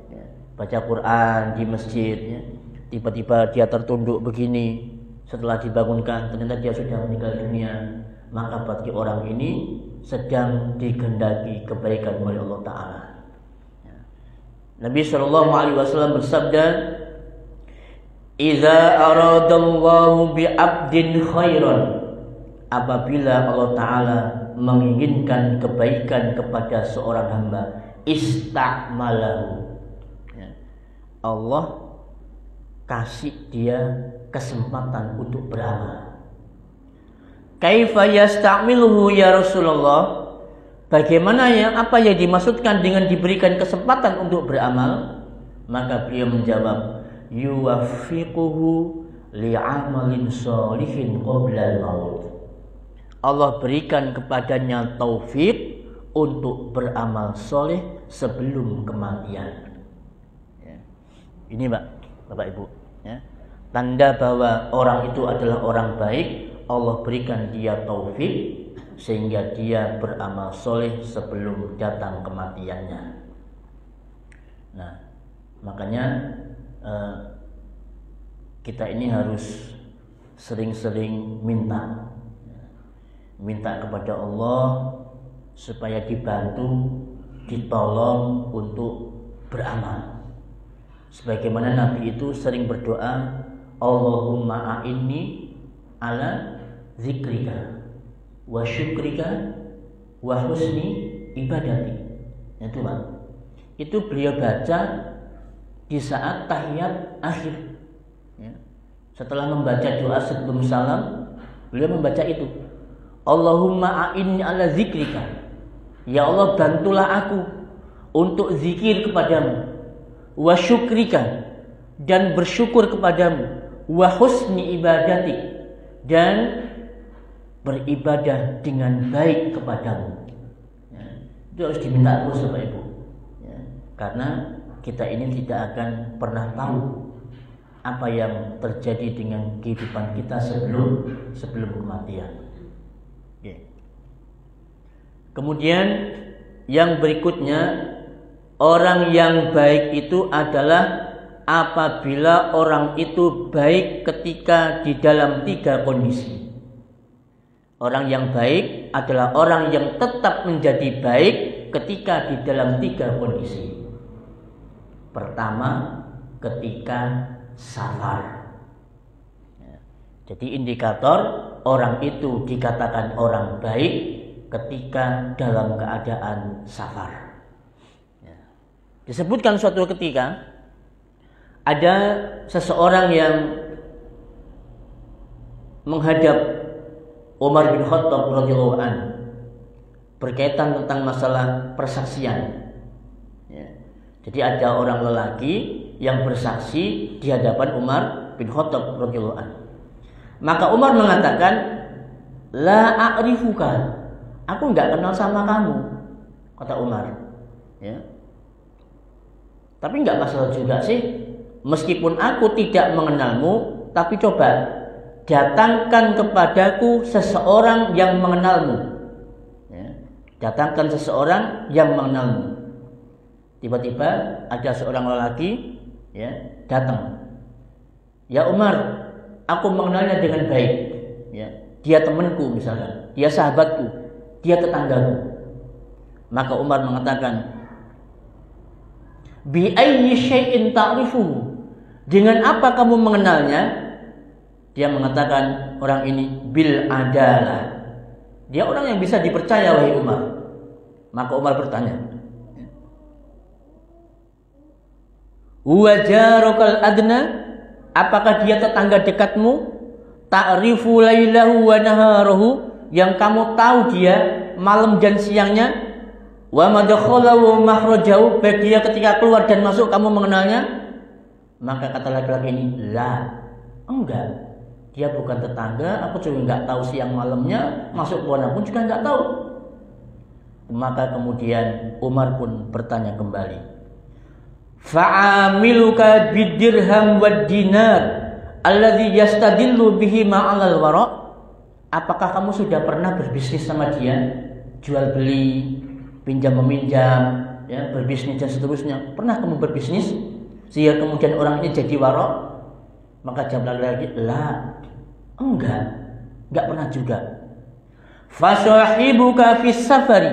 ya, baca Quran di masjid, ya. Tiba-tiba dia tertunduk begini, setelah dibangunkan ternyata dia sudah meninggal dunia. Maka bagi orang ini sedang dikehendaki kebaikan oleh Allah Ta'ala. Ya. Nabi SAW bersabda, "Idza aradallahu bi 'abdin khairan", apabila Allah Ta'ala menginginkan kebaikan kepada seorang hamba, istakmalahu, ya, Allah kasih dia kesempatan untuk beramal. Kaifa yasta'miluhu ya Rasulullah? Bagaimana ya, apa yang dimaksudkan dengan diberikan kesempatan untuk beramal? Maka beliau menjawab, yuwaffiquhu li'amalin sholihin qabla al-maut. Allah berikan kepadanya taufik untuk beramal soleh sebelum kematian. Ya. Ini Bapak Ibu, ya, tanda bahwa orang itu adalah orang baik. Allah berikan dia taufik sehingga dia beramal soleh sebelum datang kematiannya. Nah, makanya kita ini harus sering-sering minta kepada Allah supaya dibantu, ditolong untuk beramal. Sebagaimana Nabi itu sering berdoa, Allahumma a'inni ala zikrika wa syukrika wa husni ibadati. Itu Pak. Itu beliau baca di saat tahiyat akhir. Ya. Setelah membaca doa sebelum salam, beliau membaca itu. Allahumma a'inni ala zikrika. Ya Allah, bantulah aku untuk zikir kepadamu. Wa syukrika, dan bersyukur kepadamu. Wa husni ibadati, dan beribadah dengan baik kepadamu. Itu harus diminta terus Bapak Ibu. Ya, karena kita ini tidak akan pernah tahu apa yang terjadi dengan kehidupan kita sebelum kematian. Oke. Kemudian yang berikutnya, orang yang baik itu adalah apabila orang itu baik ketika di dalam 3 kondisi. Orang yang baik adalah orang yang tetap menjadi baik ketika di dalam 3 kondisi. Pertama, ketika safar. Jadi indikator orang itu dikatakan orang baik ketika dalam keadaan safar. Disebutkan suatu ketika ada seseorang yang menghadap Umar bin Khattab radhiyallahu anhu berkaitan tentang masalah persaksian. Jadi ada orang lelaki yang bersaksi di hadapan Umar bin Khattab radhiyallahu anhu. Maka Umar mengatakan, "La a'rifuka." Aku enggak kenal sama kamu, kata Umar. Ya. Tapi enggak masalah juga sih. Meskipun aku tidak mengenalmu, tapi coba datangkan kepadaku seseorang yang mengenalmu. Ya. Datangkan seseorang yang mengenalmu. Tiba-tiba ada seorang lelaki ya datang. Ya Umar, aku mengenalnya dengan baik. Ya, dia temanku misalnya, dia sahabatku, dia tetanggaku. Maka Umar mengatakan, bi ayyi syai'in ta'rifuhu? Dengan apa kamu mengenalnya? Dia mengatakan, orang ini bil adalah. Dia orang yang bisa dipercaya wahai Umar. Maka Umar bertanya, wa jarukal adna? Apakah dia tetangga dekatmu? Ta'rifu lailahu wa naharahu, yang kamu tahu dia malam dan siangnya? Wa madkhalahu wa makhrajahu, baik dia ketika keluar dan masuk kamu mengenalnya? Maka kata laki-laki ini, la, enggak. Dia bukan tetangga, aku juga enggak tahu siang malamnya, masuk keluar pun juga enggak tahu. Maka kemudian Umar pun bertanya kembali, fa'amiluka bidirham wad dinar alladhi yastadillu bihi ma'alal wara'? Apakah kamu sudah pernah berbisnis sama dia? Jual beli, pinjam meminjam, ya, berbisnis dan seterusnya. Pernah kamu berbisnis sehingga kemudian orang ini jadi wara'? Maka jawab lagi, la, enggak pernah juga. Fasahibuka fis safari,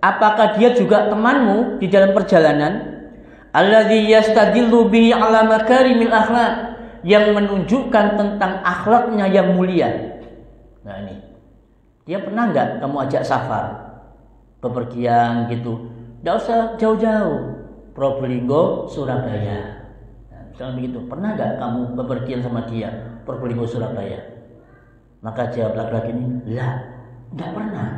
apakah dia juga temanmu di dalam perjalanan? Alladzi yastadillu bihi ala makarimil akhlaq, yang menunjukkan tentang akhlaknya yang mulia. Nah ini, dia pernah enggak kamu ajak safar, bepergian gitu? Enggak usah jauh-jauh, Probolinggo, Surabaya. Nah, misalnya begitu, pernah enggak kamu bepergian sama dia, Probolinggo, Surabaya? Maka jawab laki-laki ini, lah, enggak pernah.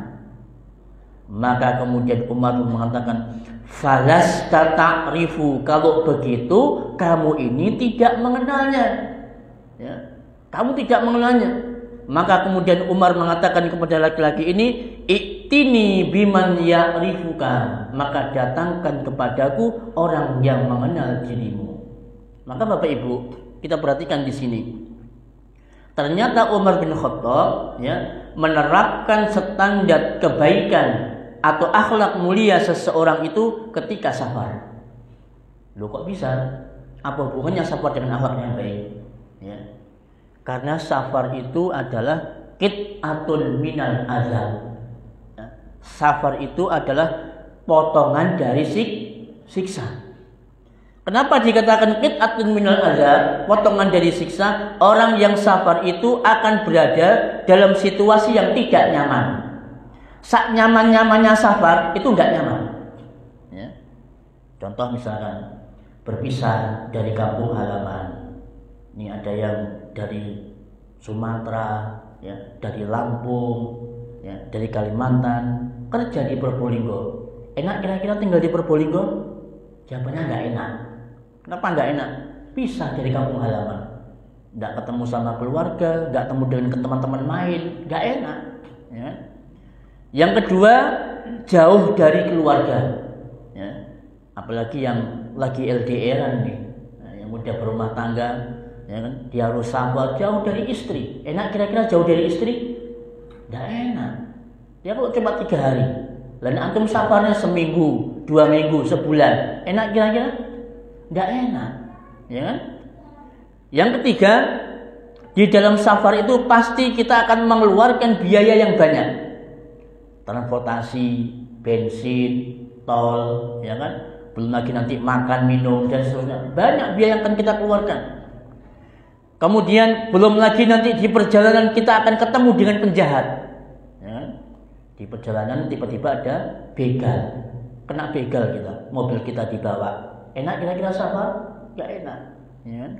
Maka kemudian Umar mengatakan, falasta ta'rifu, kalau begitu kamu ini tidak mengenalnya. Ya, kamu tidak mengenalnya. Maka kemudian Umar mengatakan kepada laki-laki ini, iktini biman ya'rifuka, maka datangkan kepadaku orang yang mengenal dirimu. Maka Bapak Ibu, kita perhatikan di sini. Ternyata Umar bin Khattab ya menerapkan standar kebaikan atau akhlak mulia seseorang itu ketika safar. Loh kok bisa? Apa hubungannya safar dengan akhlak yang baik? Ya. Karena safar itu adalah qit'atun minal azab. Ya. Safar itu adalah potongan dari siksa. Kenapa dikatakan qit'atun minal azab, potongan dari siksa? Orang yang safar itu akan berada dalam situasi yang tidak nyaman. Sak nyaman-nyamannya safar itu enggak nyaman. Ya. Contoh misalkan berpisah dari kampung halaman. Ini ada yang dari Sumatera, ya, dari Lampung, ya, dari Kalimantan, kerja di Probolinggo. Enak kira-kira tinggal di Probolinggo? Jawabannya enggak enak. Kenapa enggak enak? Pisah dari kampung halaman. Enggak ketemu sama keluarga, enggak ketemu dengan teman-teman main, enggak enak. Ya. Yang kedua, jauh dari keluarga, ya. Apalagi yang lagi LDR-an nih, nah, yang udah berumah tangga, ya kan? Dia harus sabar jauh dari istri. Enak kira-kira jauh dari istri? Tidak enak. Ya kalau cuma 3 hari, lalu antum sabarnya seminggu, 2 minggu, sebulan, enak kira-kira? Tidak enak, ya kan? Yang ketiga, di dalam safar itu pasti kita akan mengeluarkan biaya yang banyak. Transportasi, bensin, tol, ya kan? Belum lagi nanti makan, minum dan seterusnya. Banyak biaya yang akan kita keluarkan. Kemudian belum lagi nanti di perjalanan kita akan ketemu dengan penjahat. Ya kan? Di perjalanan tiba-tiba ada begal. Kena begal kita, mobil kita dibawa. Enak kira-kira safar? Gak enak, ya kan?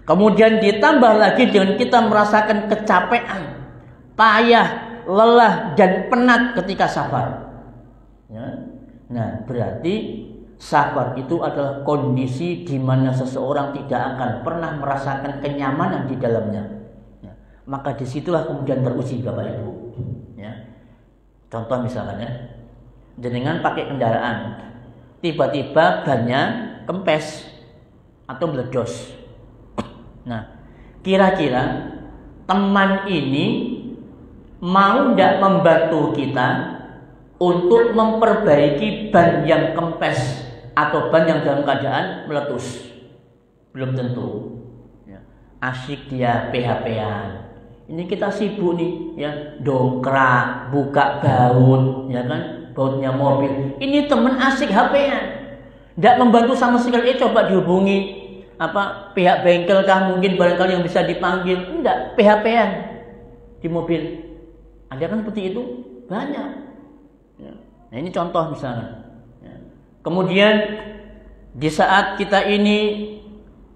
Kemudian ditambah lagi dengan kita merasakan kecapean, payah, lelah dan penat ketika safar. Ya. Nah, berarti safar itu adalah kondisi di mana seseorang tidak akan pernah merasakan kenyamanan di dalamnya. Ya. Maka disitulah kemudian teruji Bapak Ibu. Ya. Contoh misalkan ya, jenengan pakai kendaraan, tiba-tiba bannya kempes atau meledos. Nah, kira-kira teman ini mau tidak membantu kita untuk memperbaiki ban yang kempes atau ban yang dalam keadaan meletus? Belum tentu. Ya. Asyik dia PHP-an. Ini kita sibuk nih, ya, dongkrak, buka baut, ya kan, bautnya mobil. Ini teman asik HP-an, tidak membantu sama sekali. Coba dihubungi pihak bengkel kah mungkin barangkali yang bisa dipanggil. Enggak, PHP-an di mobil. Ada kan seperti itu? Banyak. Ya. Nah, ini contoh misalnya. Ya. Kemudian di saat kita ini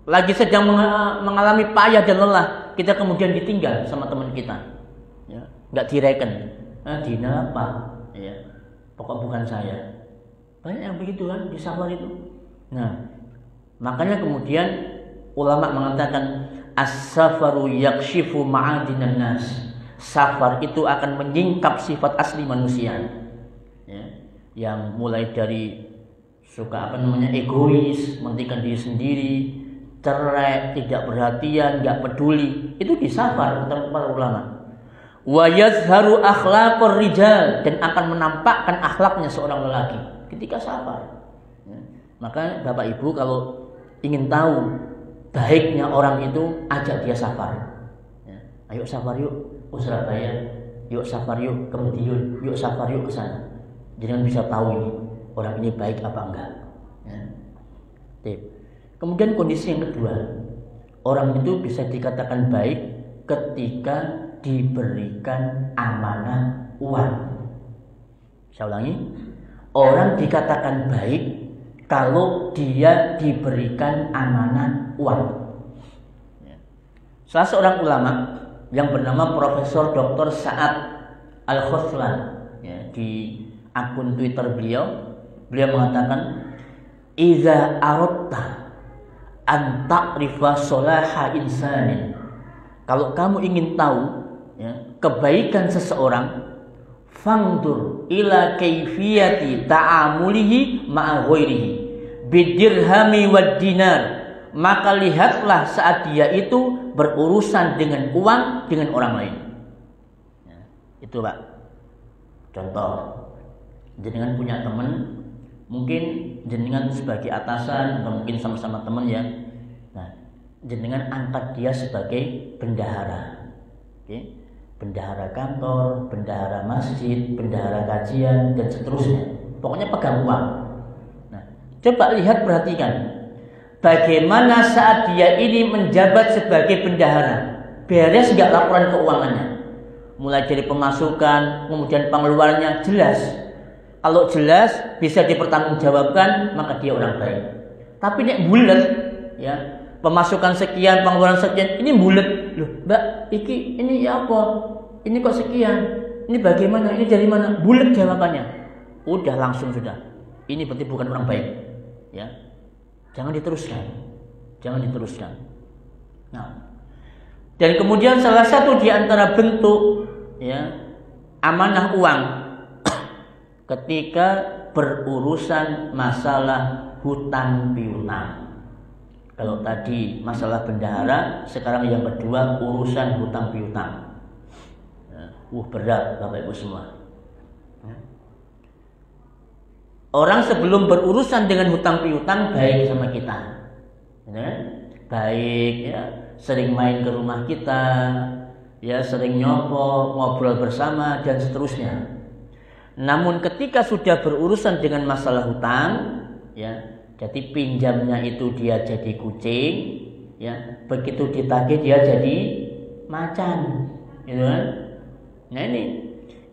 lagi sedang mengalami payah dan lelah, kita kemudian ditinggal sama teman kita. Ya. Enggak direken. Dina apa? Ya. Pokok bukan saya. Banyak yang begitu kan di safar itu. Nah, makanya kemudian ulama mengatakan as-safaru yakshifu ma'adinan nas. Safar itu akan menyingkap sifat asli manusia. Ya. Yang mulai dari suka egois, mementingkan diri sendiri, cerai, tidak perhatian, enggak peduli. Itu di safar kata para ulama. Wa yazharu akhlaqur rijal, dan akan menampakkan akhlaknya seorang lelaki ketika safar. Ya. Maka Bapak Ibu kalau ingin tahu baiknya orang itu, ajak dia safar. Ya. Ayo safar yuk ke Surabaya, yuk safar yuk ke Madiun, yuk safar yuk ke sana. Jangan bisa tahu ini orang ini baik apa enggak. Ya. Kemudian kondisi yang kedua, orang itu bisa dikatakan baik ketika diberikan amanah uang. Saya ulangi, orang dikatakan baik kalau dia diberikan amanah uang. Salah seorang ulama yang bernama Profesor Dr. Sa'ad Al-Khoslan, ya, di akun Twitter beliau mengatakan, "Iza aradta an ta'rifa salaha insanin." Kalau kamu ingin tahu, ya, kebaikan seseorang, fangdur ila kaifiyati ta'amulihi ma'a ghairihi bidirhami wad dinar. Maka lihatlah saat dia itu berurusan dengan uang dengan orang lain. Ya, itu Pak. Contoh, jenengan punya teman, mungkin jenengan sebagai atasan atau mungkin sama-sama teman ya. Nah, jenengan angkat dia sebagai bendahara. Oke. Bendahara kantor, bendahara masjid, bendahara kajian dan seterusnya. Pokoknya pegang uang. Nah, coba lihat, perhatikan bagaimana saat dia ini menjabat sebagai bendahara. Beres enggak laporan keuangannya? Mulai dari pemasukan, kemudian pengeluarannya jelas. Kalau jelas bisa dipertanggungjawabkan, maka dia orang baik. Tapi nek bulet, ya, pemasukan sekian, pengeluaran sekian, ini bulet. Loh, Mbak, ini apa? Ini kok sekian? Ini bagaimana? Ini dari mana? Bulet jawabannya. Udah langsung sudah. Ini berarti bukan orang baik. Ya. Jangan diteruskan. Jangan diteruskan. Nah, dan kemudian salah satu di antara bentuk, ya, amanah uang ketika berurusan masalah hutang piutang. Kalau tadi masalah bendahara, sekarang yang kedua urusan hutang piutang. Berat Bapak Ibu semua. Orang sebelum berurusan dengan hutang piutang baik sama kita, baik ya, sering main ke rumah kita, ya sering nyopok, ngobrol bersama dan seterusnya. Namun ketika sudah berurusan dengan masalah hutang, ya, jadi pinjamnya itu dia jadi kucing, ya, begitu ditagih dia jadi macan, gitu kan? Nah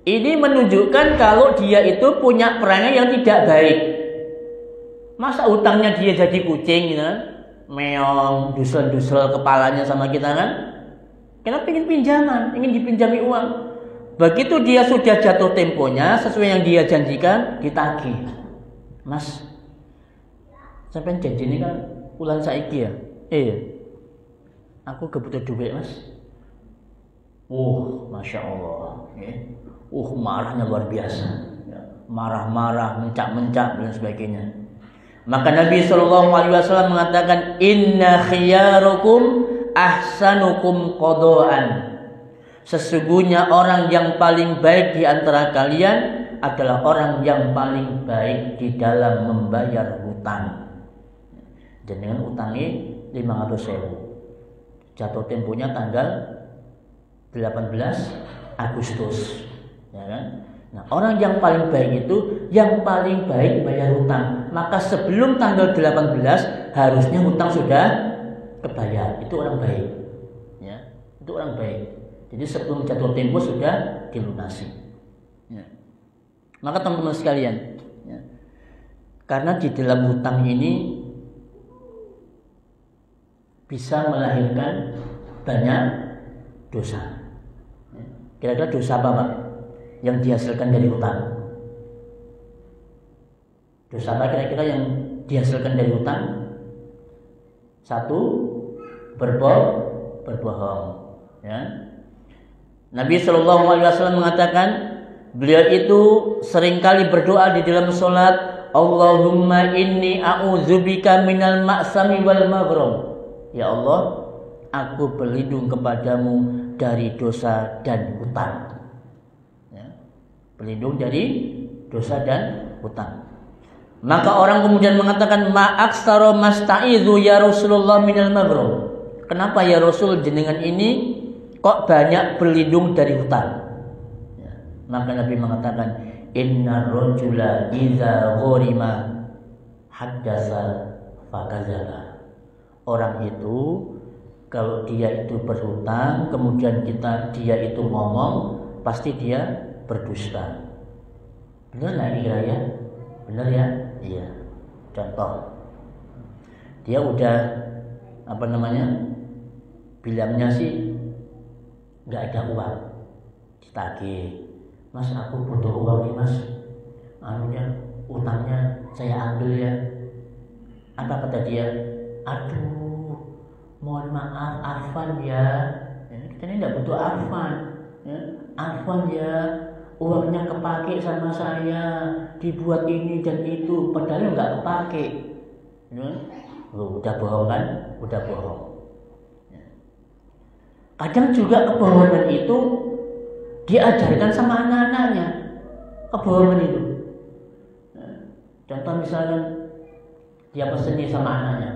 ini menunjukkan kalau dia itu punya perangai yang tidak baik. Masa utangnya dia jadi kucing, gitu kan? Meong, dusel-dusel kepalanya sama kita kan? Karena ingin pinjaman, ingin dipinjami uang. Begitu dia sudah jatuh temponya, sesuai yang dia janjikan, ditagih. Mas, sampai janji ini kan bulan saiki ya? Aku kebutuhan duit mas. Masya Allah. Marahnya luar biasa. Marah-marah, mencak-mencak dan sebagainya. Maka Nabi SAW mengatakan, Inna khiyarukum ahsanukum qada'an. Sesungguhnya orang yang paling baik di antara kalian adalah orang yang paling baik di dalam membayar hutang. Dan dengan utangnya 500.000. Jatuh temponya tanggal 18 Agustus. Ya kan? Nah, orang yang paling baik itu yang paling baik bayar hutang. Maka sebelum tanggal 18 harusnya hutang sudah kebayar. Itu orang baik. Ya, itu orang baik. Jadi sebelum jatuh tempo sudah dilunasi. Ya. Maka teman-teman sekalian, ya, karena di dalam hutang ini bisa melahirkan banyak dosa. Kira-kira dosa apa Pak yang dihasilkan dari hutang? Dosa apa kira-kira yang dihasilkan dari hutang? Satu, berbohong. Ya. Nabi SAW mengatakan, beliau itu seringkali berdoa di dalam sholat, Allahumma inni a'udzubika minal ma'sami wal maghram. Ya Allah, aku berlindung kepadamu dari dosa dan hutang. Ya. Berlindung dari dosa dan hutang. Maka orang kemudian mengatakan, ma'aksara masta'idhu ya Rasulullah minal maghram. Kenapa ya Rasul jenengan ini kok banyak berlindung dari hutang? Ya. Maka Nabi mengatakan, inna rajula idza ghurima haddatsa fakadzaba. Orang itu kalau dia itu berhutang, kemudian dia itu ngomong, pasti dia berdusta. Benar nggak kira ya? Benar ya? Iya. Contoh, dia udah bilangnya sih nggak ada uang, ditagih. Mas, aku butuh uang nih mas. Utangnya saya ambil ya. Apa kata dia? Aduh, mohon maaf, Arfan ya. Kita ini tidak butuh Arfan. Ya. Arfan ya, uangnya kepake sama saya, dibuat ini dan itu, padahal nggak kepake. Ya. Udah bohong kan? Udah bohong. Ya. Kadang juga kebohongan itu diajarkan sama anak-anaknya. Kebohongan itu. Ya. Contoh misalnya dia pesan sama anaknya,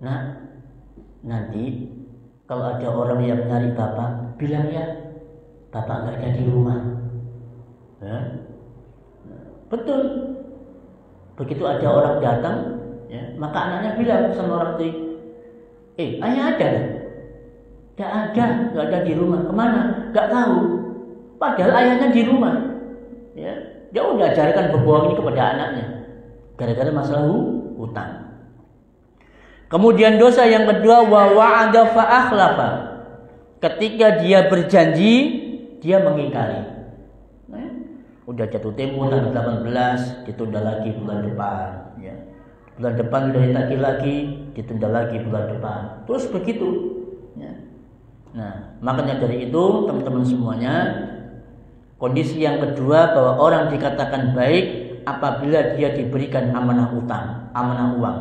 nah, nanti kalau ada orang yang nyari bapak, bilang ya, bapak nggak ada di rumah. Ya. Betul. Begitu ada orang datang, ya, maka anaknya bilang sama orang tua, ayah ada kan? Nggak ada di rumah. Kemana? Nggak tahu. Padahal ayahnya di rumah. Ya, dia udah ajarkan berbohong ini kepada anaknya, gara-gara masalah hutang. Kemudian dosa yang kedua, wa wa'ada fa akhlafa. Ketika dia berjanji, dia mengingkari. Udah jatuh tempo tanggal 18, ditunda lagi bulan depan, ya. Bulan depan udah ditagih lagi, ditunda lagi bulan depan. Terus begitu, ya. Nah, makanya dari itu teman-teman semuanya, Kondisi yang kedua, bahwa orang dikatakan baik apabila dia diberikan amanah utang, amanah uang,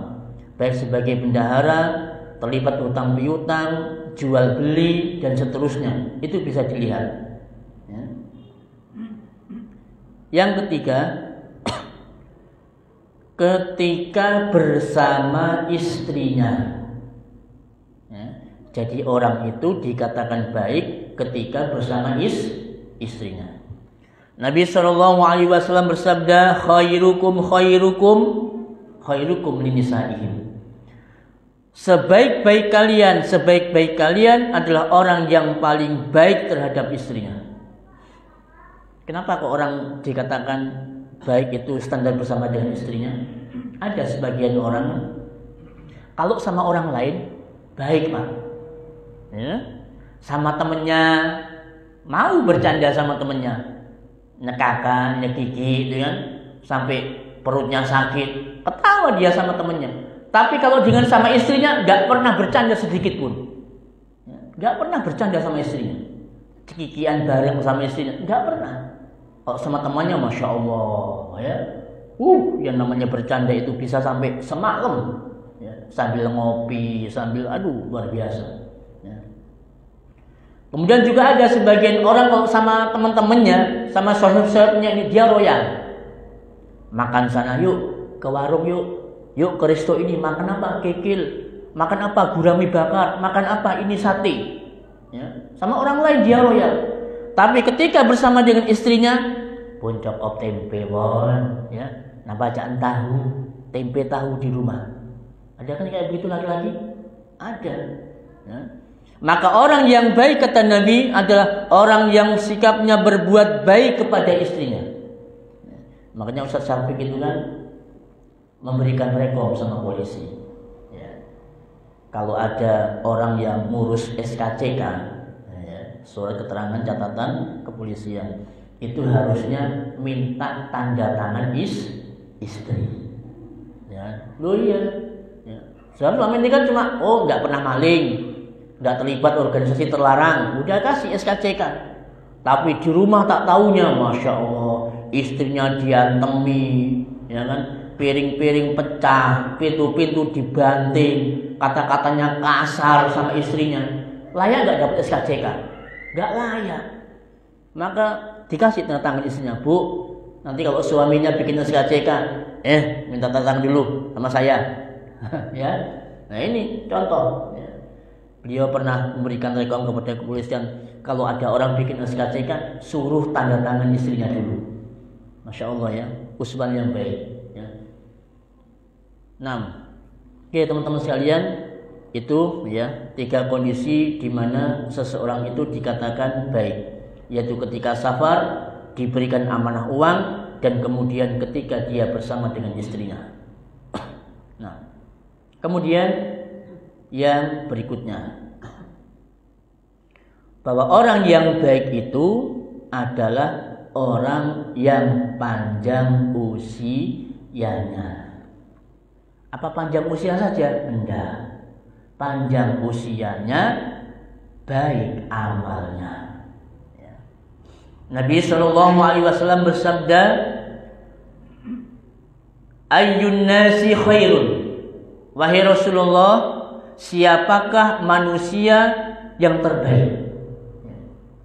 baik sebagai bendahara, terlibat utang piutang, jual beli dan seterusnya. Itu bisa dilihat. Ya. Yang ketiga, ketika bersama istrinya. Ya. Jadi orang itu dikatakan baik ketika bersama istrinya. Nabi SAW bersabda, khairukum linisaihim. Sebaik-baik kalian adalah orang yang paling baik terhadap istrinya. Kenapa kok orang dikatakan baik itu standar bersama dengan istrinya? Ada sebagian orang kalau sama orang lain baik, Pak. Ya? Sama temennya, mau bercanda sama temennya, nekakan, nyekiki, gitu kan, sampai perutnya sakit, ketawa dia sama temennya. Tapi kalau dengan sama istrinya, nggak pernah bercanda sedikit pun, nggak pernah bercanda sama istrinya, cekikian bareng sama istrinya, nggak pernah. Kalau sama temannya, masya Allah, ya, yang namanya bercanda itu bisa sampai semalam, ya, sambil ngopi, sambil, luar biasa. Kemudian juga ada sebagian orang kalau sama teman-temannya, sama sahabat-sahabatnya ini dia royal. Makan sana yuk, ke warung yuk ke resto ini, makan apa? Kikil. Makan apa? Gurami bakar. Makan apa? Ini sate. Ya. Sama orang lain dia royal. Tapi ketika bersama dengan istrinya, puncak op tempe bon, ya. Nah bacaan tahu, tempe tahu di rumah. Ada kan kayak begitu laki-laki? Ada. Ya. Maka orang yang baik, kata Nabi, adalah orang yang sikapnya berbuat baik kepada istrinya. Makanya Ustaz Syafiq itu kan memberikan rekom sama polisi. Ya. Kalau ada orang yang ngurus SKCK, ya, surat keterangan catatan kepolisian, itu harusnya minta tanda tangan istri. Ya. Loh iya. Ya. Selama ini kan cuma nggak pernah maling, nggak terlibat organisasi terlarang, udah kasih SKCK. Tapi di rumah tak taunya, masya Allah, istrinya diantemi, ya kan, piring-piring pecah, pintu-pintu dibanting, kata-katanya kasar sama istrinya. Layak nggak dapat SKCK? Nggak layak. Maka dikasih tanda tangan istrinya, Bu. Nanti kalau suaminya bikin SKCK, minta tanda tangan dulu sama saya. Ya, nah ini contoh. Beliau pernah memberikan rekom kepada kepolisian, kalau ada orang bikin SKCK, suruh tanda tangan istrinya dulu. Masya Allah ya, uswah yang baik. Ya. 6. Oke teman-teman sekalian, itu ya 3 kondisi di mana seseorang itu dikatakan baik, yaitu ketika safar, diberikan amanah uang, dan kemudian ketika dia bersama dengan istrinya. Nah, kemudian yang berikutnya, bahwa orang yang baik itu adalah orang yang panjang usianya. Apa panjang usia saja? Enggak. Panjang usianya, baik amalnya. Ya. Nabi SAW bersabda, ayyun nasi khairun. Wahai Rasulullah, siapakah manusia yang terbaik?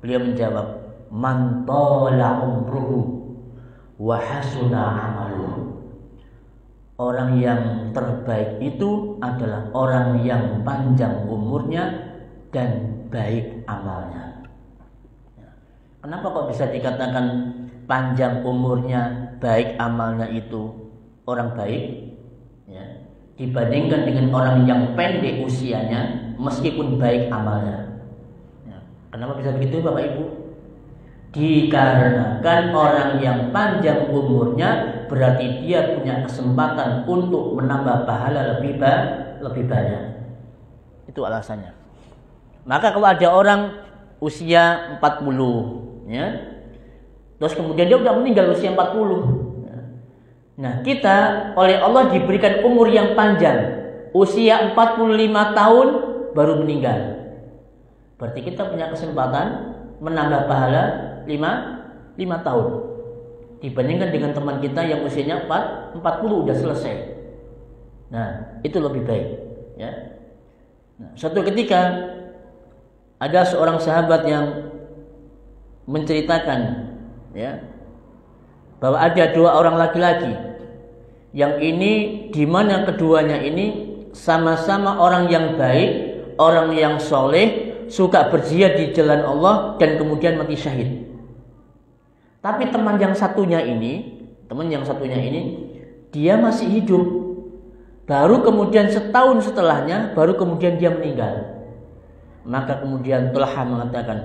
Beliau menjawab, man tala umruhu wa hasuna amaluhu. Orang yang terbaik itu adalah orang yang panjang umurnya dan baik amalnya. Kenapa kok bisa dikatakan panjang umurnya, baik amalnya itu orang baik? Ya. Dibandingkan dengan orang yang pendek usianya meskipun baik amalnya. Kenapa bisa begitu Bapak Ibu? Dikarenakan orang yang panjang umurnya berarti dia punya kesempatan untuk menambah pahala lebih banyak. Itu alasannya. Maka kalau ada orang usia 40, ya, terus kemudian dia udah meninggal usia 40. Nah, kita oleh Allah diberikan umur yang panjang, usia 45 tahun baru meninggal. Berarti kita punya kesempatan menambah pahala 15 5 tahun. Dibandingkan dengan teman kita yang usianya 40 udah selesai. Nah, itu lebih baik, ya. Nah, suatu ketika ada seorang sahabat yang menceritakan, ya, bahwa ada 2 orang laki-laki yang ini di mana keduanya ini sama-sama orang yang baik, orang yang soleh, suka berjihad di jalan Allah dan kemudian mati syahid. Tapi teman yang satunya ini, dia masih hidup. Baru kemudian setahun setelahnya, baru kemudian dia meninggal. Maka kemudian Talha mengatakan,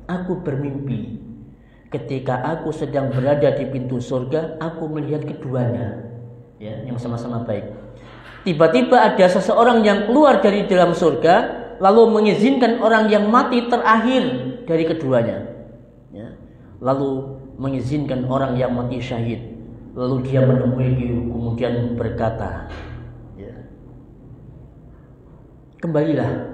aku bermimpi ketika aku sedang berada di pintu surga, aku melihat keduanya, ya, yang sama-sama baik. Tiba-tiba ada seseorang yang keluar dari dalam surga, lalu mengizinkan orang yang mati terakhir dari keduanya, ya. Lalu mengizinkan orang yang mati syahid. Lalu dia menemui kemudian berkata, ya, kembalilah,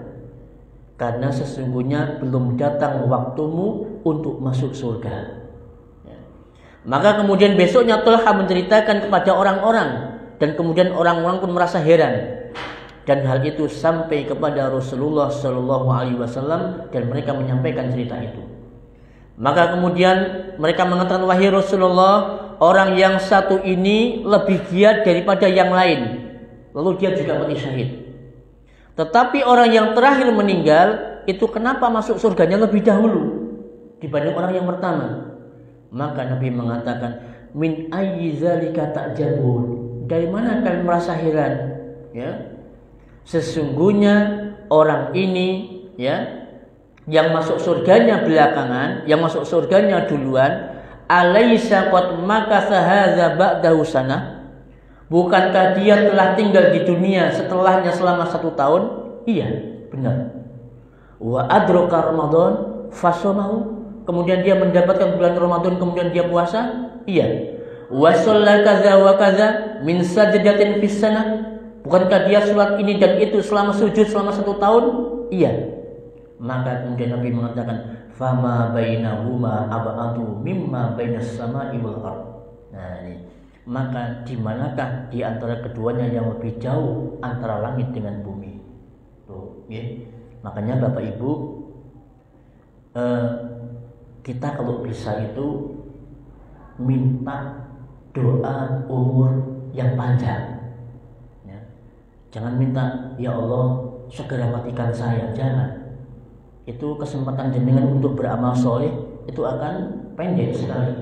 karena sesungguhnya belum datang waktumu untuk masuk surga. Ya. Maka kemudian besoknya Talha menceritakan kepada orang-orang, dan kemudian orang-orang pun merasa heran. Dan hal itu sampai kepada Rasulullah Shallallahu Alaihi Wasallam dan mereka menyampaikan cerita itu. Maka kemudian mereka mengatakan, wahai Rasulullah, orang yang satu ini lebih giat daripada yang lain. Lalu dia juga mati syahid. Tetapi orang yang terakhir meninggal itu kenapa masuk surganya lebih dahulu dibanding orang yang pertama? Maka Nabi mengatakan, min ayyi zalika ta'jabun. Dari mana kalian merasa heran? Ya. Sesungguhnya orang ini, ya, yang masuk surganya belakangan, yang masuk surganya duluan, alaysa qad makatha hadza ba'dahu sanah? Bukankah dia telah tinggal di dunia setelahnya selama 1 tahun? Iya, benar. Wa adraka Ramadan fasomahu, kemudian dia mendapatkan bulan Ramadan, kemudian dia puasa? Iya. Wa shalla kaza wa kaza min sajdatin fis sanah, bukankah dia sholat ini dan itu selama sujud selama 1 tahun? Iya. Maka kemudian Nabi mengatakan, fama bainahuma ab'adu mimma bainas sama'i wal ardh. Nah, ini. Maka di manakah di antara keduanya yang lebih jauh antara langit dengan bumi? Tuh, ya. Makanya Bapak Ibu, kita kalau bisa itu minta doa umur yang panjang. Ya. Jangan minta, ya Allah segera matikan saya, jangan. Itu kesempatan jenengan untuk beramal soleh itu akan pendek sekali.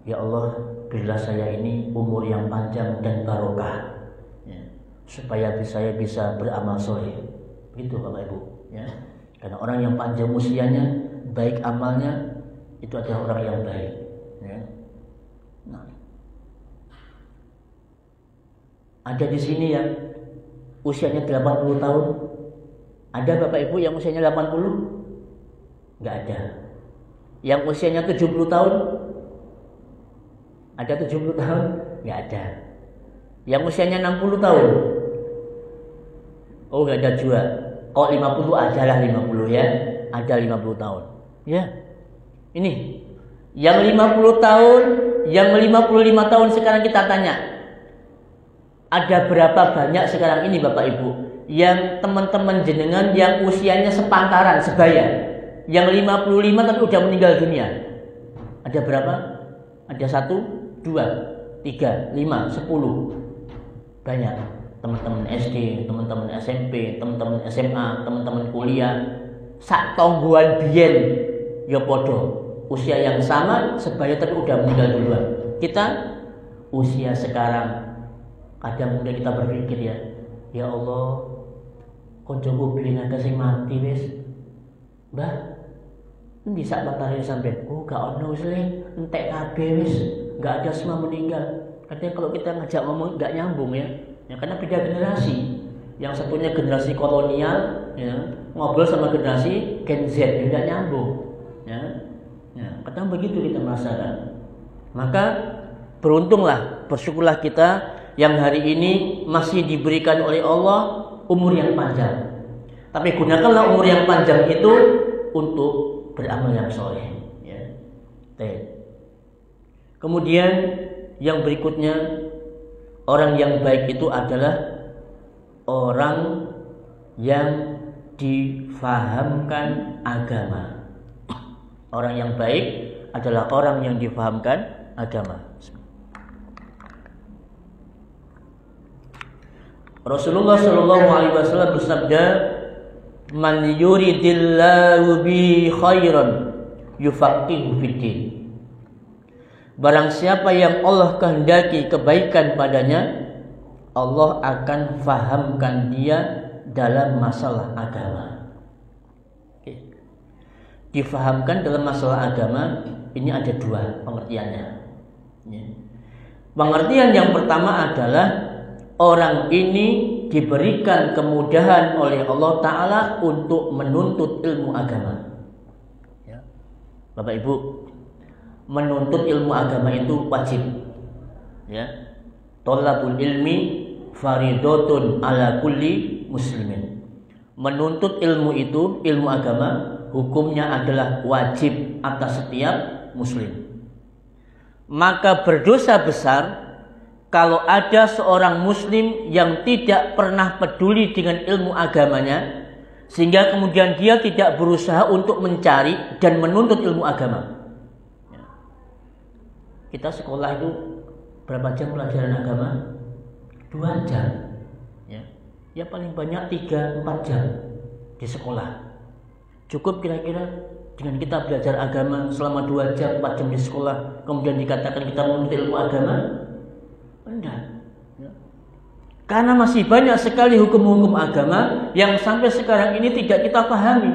Ya Allah, berilah saya ini umur yang panjang dan barokah, ya, supaya saya bisa beramal soleh. Begitu Bapak Ibu, ya. Karena orang yang panjang usianya, baik amalnya, itu adalah orang yang baik, ya. Nah, ada di sini yang usianya 80 tahun. Ada Bapak Ibu yang usianya 80? Enggak ada. Yang usianya 70 tahun? Ada 70 tahun? Enggak ada. Yang usianya 60 tahun? Oh, enggak ada juga. Oh, 50 adalah 50, ya. Ada 50 tahun. Ya. Ini. Yang 50 tahun, yang 55 tahun sekarang kita tanya. Ada berapa banyak sekarang ini Bapak Ibu yang teman-teman jenengan yang usianya sepantaran, sebaya, yang 55 tapi udah meninggal dunia? Ada berapa? Ada 1, 2, 3, 5, 10. Banyak. Teman-teman SD, teman-teman SMP, teman-teman SMA, teman-teman kuliah, sak tonggoan biyen ya podo. Usia yang sama, sebaya tapi udah meninggal duluan. Kita usia sekarang, kadang mungkin kita berpikir, ya Allah, koncoku biyen akeh sing mati wis. Mbah, endi sak patare sampean? Oh, gak ono wis le, entek kabeh wis, gak ada semua meninggal. Katanya kalau kita ngajak ngomong gak nyambung, ya. Ya karena beda generasi. Yang satunya generasi kolonial, ya, ngobrol sama generasi Gen Z juga nyambung, ya. Ya, kadang begitu kita merasakan. Maka beruntunglah, bersyukurlah kita yang hari ini masih diberikan oleh Allah umur yang panjang. Tapi gunakanlah umur yang panjang itu untuk beramal yang soleh, ya. Kemudian yang berikutnya, orang yang baik itu adalah orang yang difahamkan agama. Orang yang baik adalah orang yang difahamkan agama. Rasulullah Shallallahu Alaihi Wasallam bersabda, "Man yuridillahu bi khairan yufaqihu fiddin." Barang siapa yang Allah kehendaki kebaikan padanya, Allah akan fahamkan dia dalam masalah agama. Difahamkan dalam masalah agama ini ada dua pengertiannya. Pengertian yang pertama adalah orang ini diberikan kemudahan oleh Allah Ta'ala untuk menuntut ilmu agama. Bapak Ibu, menuntut ilmu agama itu wajib. Thalabul ilmi faridatun ala kulli muslimin. Menuntut ilmu itu, ilmu agama, hukumnya adalah wajib atas setiap muslim. Maka berdosa besar kalau ada seorang muslim yang tidak pernah peduli dengan ilmu agamanya, sehingga kemudian dia tidak berusaha untuk mencari dan menuntut ilmu agama. Kita sekolah itu berapa jam pelajaran agama? 2 jam. Ya paling banyak 3-4 jam di sekolah. Cukup kira-kira dengan kita belajar agama selama 2 jam, 4 jam di sekolah, kemudian dikatakan kita menuntut ilmu agama? Enggak. Karena masih banyak sekali hukum-hukum agama yang sampai sekarang ini tidak kita pahami.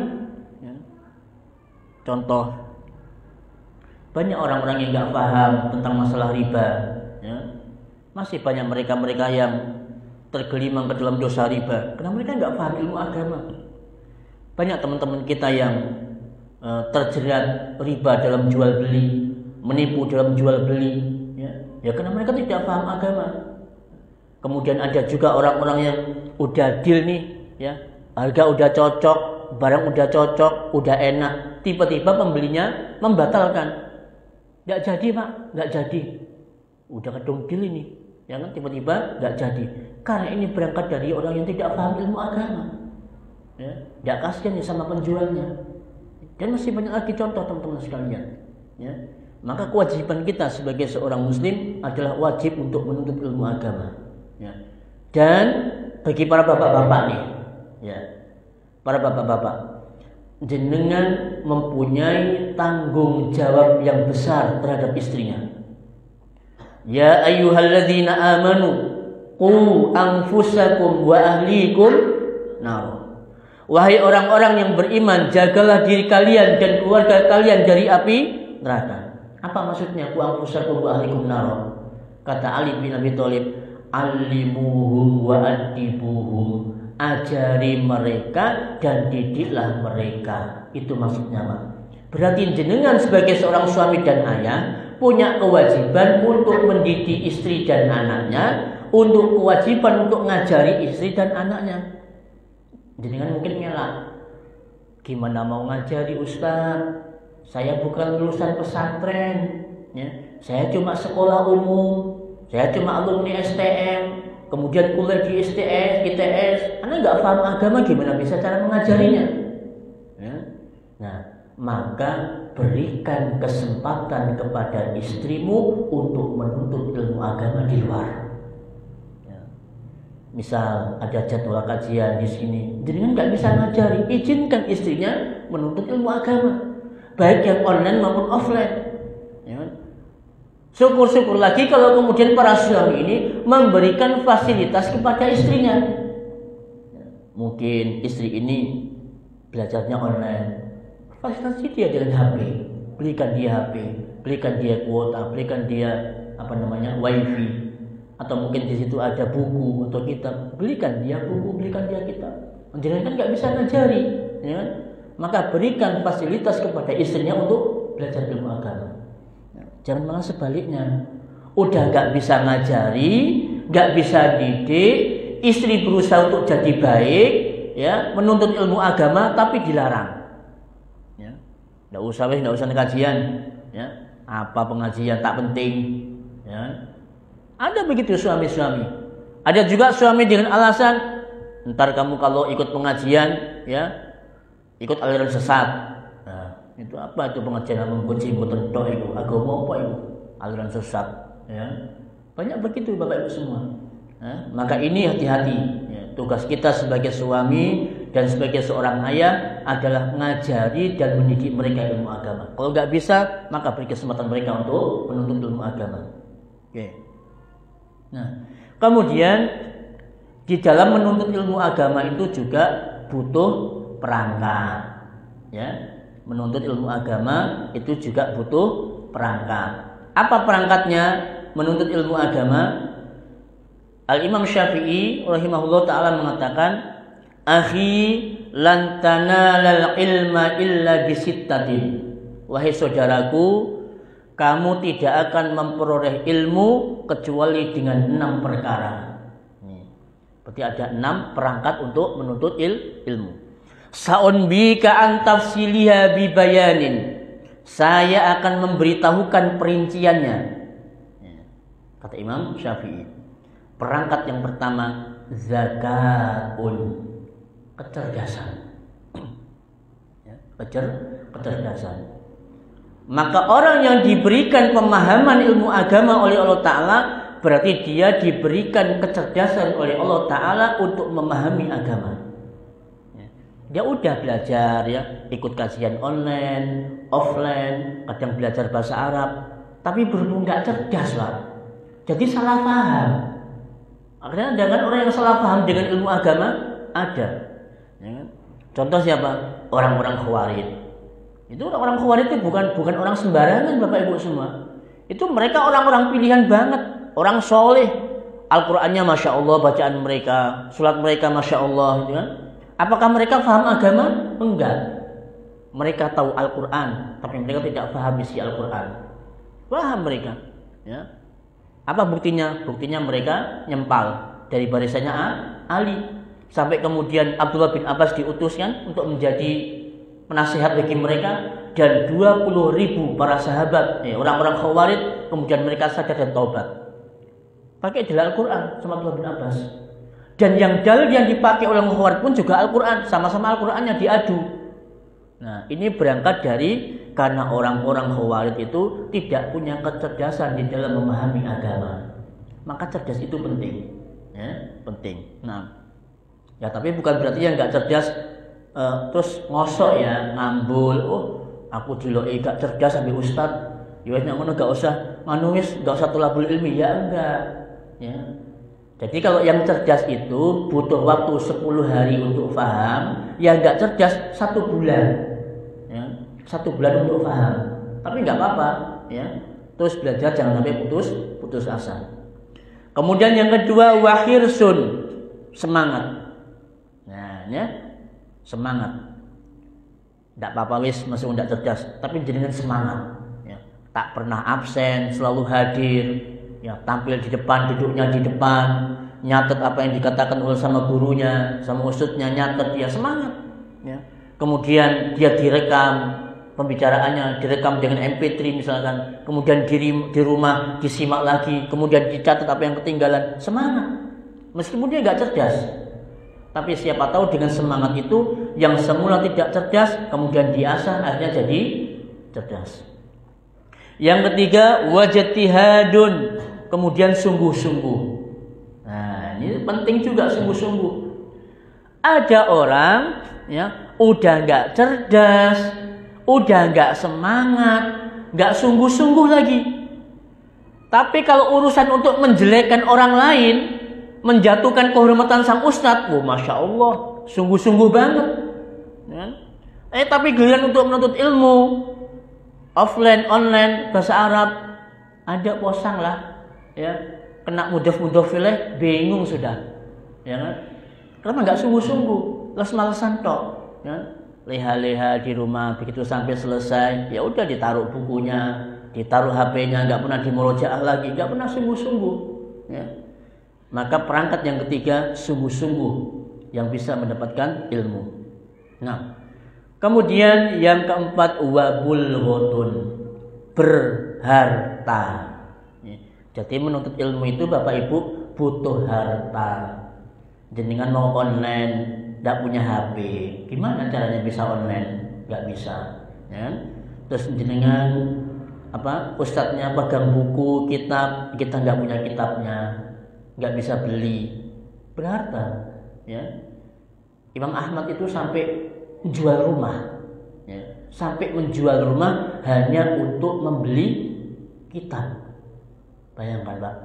Contoh, banyak orang-orang yang enggak paham tentang masalah riba. Masih banyak mereka-mereka yang tergelimang ke dalam dosa riba karena mereka enggak paham ilmu agama. Banyak teman-teman kita yang terjerat riba dalam jual beli, menipu dalam jual beli, ya karena mereka tidak paham agama. Kemudian ada juga orang-orang yang udah deal nih, harga udah cocok, barang udah cocok, udah enak, tiba-tiba pembelinya membatalkan. Nggak jadi Pak, nggak jadi. Udah kedong deal ini, ya kan, tiba-tiba nggak jadi. Karena ini berangkat dari orang yang tidak paham ilmu agama. Nggak kasihan nih sama penjualnya. Dan masih banyak lagi contoh teman-teman sekalian. Maka kewajiban kita sebagai seorang muslim adalah wajib untuk menuntut ilmu agama. Dan bagi para bapak-bapak nih, para bapak-bapak, jenengan mempunyai tanggung jawab yang besar terhadap istrinya. Ya ayyuhalladzina amanu qu anfusakum wa ahlikum nar. Wahai orang-orang yang beriman, jagalah diri kalian dan keluarga kalian dari api neraka. Apa maksudnya qu anfusakum wa ahlikum nar? Kata Ali bin Abi Thalib, alimuhum wa adibuhum, ajari mereka dan didiklah mereka. Itu maksudnya Pak. Berarti jenengan sebagai seorang suami dan ayah punya kewajiban untuk mendidik istri dan anaknya, untuk kewajiban untuk ngajari istri dan anaknya. Jenengan mungkin ngelak, gimana mau ngajari Ustaz? Saya bukan lulusan pesantren, saya cuma sekolah umum. Saya cuma alumni STM, kemudian kuliah di STS, ITS. Anda nggak paham agama, gimana bisa cara mengajarinya? Nah, maka berikan kesempatan kepada istrimu untuk menuntut ilmu agama di luar. Misal ada jadwal kajian di sini, jadi nggak bisa ngajari, izinkan istrinya menuntut ilmu agama, baik yang online maupun offline. Syukur-syukur lagi kalau kemudian para suami ini memberikan fasilitas kepada istrinya. Mungkin istri ini belajarnya online, fasilitasi dia dengan HP, belikan dia HP, belikan dia kuota, belikan dia wifi, atau mungkin di situ ada buku atau kitab, belikan dia buku, belikan dia kitab. Jangan kan nggak bisa ngajari, maka berikan fasilitas kepada istrinya untuk belajar ilmu agama. Jangan malah sebaliknya, udah nggak bisa ngajari, nggak bisa didik, istri berusaha untuk jadi baik, menuntut ilmu agama tapi dilarang. Nggak usah kajian, Apa pengajian tak penting, ya. Ada begitu suami-suami. Ada juga suami dengan alasan, ntar kamu kalau ikut pengajian, ya, ikut aliran sesat. Nah, itu apa itu pengajian mengkunci tentu itu agama apa itu? Aliran sesat, ya. Banyak begitu Bapak Ibu semua. Nah, maka ini hati-hati. Ya, tugas kita sebagai suami dan sebagai seorang ayah adalah mengajari dan mendidik mereka ilmu agama. Kalau nggak bisa, maka beri kesempatan mereka untuk menuntut ilmu agama. Oke. Nah, kemudian di dalam menuntut ilmu agama itu juga butuh perangkat. Ya, menuntut ilmu agama itu juga butuh perangkat. Apa perangkatnya menuntut ilmu agama? Al-Imam Syafi'i rahimahullah ta'ala mengatakan, akhi lan tanalal ilma illa bisittatin. Wahai saudaraku, kamu tidak akan memperoleh ilmu kecuali dengan 6 perkara. Berarti ada 6 perangkat untuk menuntut ilmu. Sa'unbika an tafsiliha bibayanin. Saya akan memberitahukan perinciannya. Kata Imam Syafi'i. Perangkat yang pertama, zakatun, kecerdasan. Kecerdasan. Maka orang yang diberikan pemahaman ilmu agama oleh Allah Ta'ala, berarti dia diberikan kecerdasan oleh Allah Ta'ala untuk memahami agama. Dia udah belajar, ya, ikut kajian online, offline, kadang belajar bahasa Arab, tapi berhubung nggak cerdas lah, jadi salah paham. Akhirnya dengan orang yang salah paham dengan ilmu agama ada. Ya. Contoh siapa? Orang-orang Khawarij. Itu orang-orang Khawarij itu bukan orang sembarangan Bapak Ibu semua. Itu mereka orang-orang pilihan banget, orang soleh. Al-Qur'annya Masya Allah bacaan mereka, surat mereka Masya Allah, gitu kan? Apakah mereka paham agama? Enggak. Mereka tahu Al-Qur'an, tapi mereka tidak paham isi Al-Qur'an. Paham mereka, ya. Apa buktinya? Buktinya mereka nyempal dari barisannya Ali. Sampai kemudian Abdullah bin Abbas diutuskan untuk menjadi penasihat bagi mereka. Dan 20.000 para sahabat, orang-orang Khawarij, kemudian mereka sadar dan taubat. Pakai dalil Al-Quran sama Abdullah bin Abbas. Dan yang dalil yang dipakai oleh orang Khawarij pun juga Al-Quran. Sama-sama Al-Qurannya diadu. Nah, ini berangkat dari karena orang-orang Khawarij itu tidak punya kecerdasan di dalam memahami agama. Maka cerdas itu penting, ya, penting. Nah, ya tapi bukan berarti yang nggak cerdas terus ngosok ya, ngambul. Oh, aku diloki gak cerdas sampai ustad. Ya wis ngono gak usah manuis, gak usah tolabul ilmi, ya enggak. Ya. Jadi kalau yang cerdas itu butuh waktu 10 hari untuk paham, yang nggak cerdas 1 bulan. 1 bulan untuk paham, tapi nggak apa-apa, ya. Terus belajar, jangan sampai putus asa. Kemudian yang kedua, wahirsun, semangat. Nah, ya, semangat. Tidak apa-apa wis, masih tidak cerdas, tapi jadikan semangat. Ya. Tak pernah absen, selalu hadir. Ya, tampil di depan, duduknya di depan, nyatet apa yang dikatakan oleh sama gurunya, sama ustadznya, nyatet, dia semangat. Ya. Kemudian dia direkam. Pembicaraannya direkam dengan MP3 misalkan, kemudian di rumah disimak lagi, kemudian dicatat apa yang ketinggalan. Semangat, meskipun dia nggak cerdas, tapi siapa tahu dengan semangat itu yang semula tidak cerdas kemudian diasah akhirnya jadi cerdas. Yang ketiga, wajtihadun, kemudian sungguh-sungguh. Nah, ini penting juga sungguh-sungguh. Ada orang, ya, udah nggak cerdas, udah nggak semangat, nggak sungguh-sungguh lagi. Tapi kalau urusan untuk menjelekkan orang lain, menjatuhkan kehormatan sang ustadz, masya Allah, sungguh-sungguh banget. Ya. Tapi giliran untuk menuntut ilmu, offline, online, bahasa Arab, ada posang lah, ya, kena mudhaf filah, bingung sudah, ya kan? Kenapa nggak sungguh-sungguh, les-malesan tok, ya? Leha-leha di rumah, begitu sampai selesai, ya udah ditaruh bukunya, ditaruh HP-nya, nggak pernah dimurojaah lagi, nggak pernah sungguh-sungguh. Ya. Maka perangkat yang ketiga, sungguh-sungguh yang bisa mendapatkan ilmu. Nah, kemudian yang keempat, wabul ghotun, berharta. Jadi menuntut ilmu itu Bapak Ibu butuh harta. Jenengan mau online, tidak punya HP, gimana caranya bisa online? Nggak bisa. Ya. Terus jenengan ustadznya pegang buku, kitab, kita nggak punya kitabnya, nggak bisa beli, berharta. Ya. Imam Ahmad itu sampai jual rumah, ya. Sampai menjual rumah hanya untuk membeli kitab. Bayangkan Pak,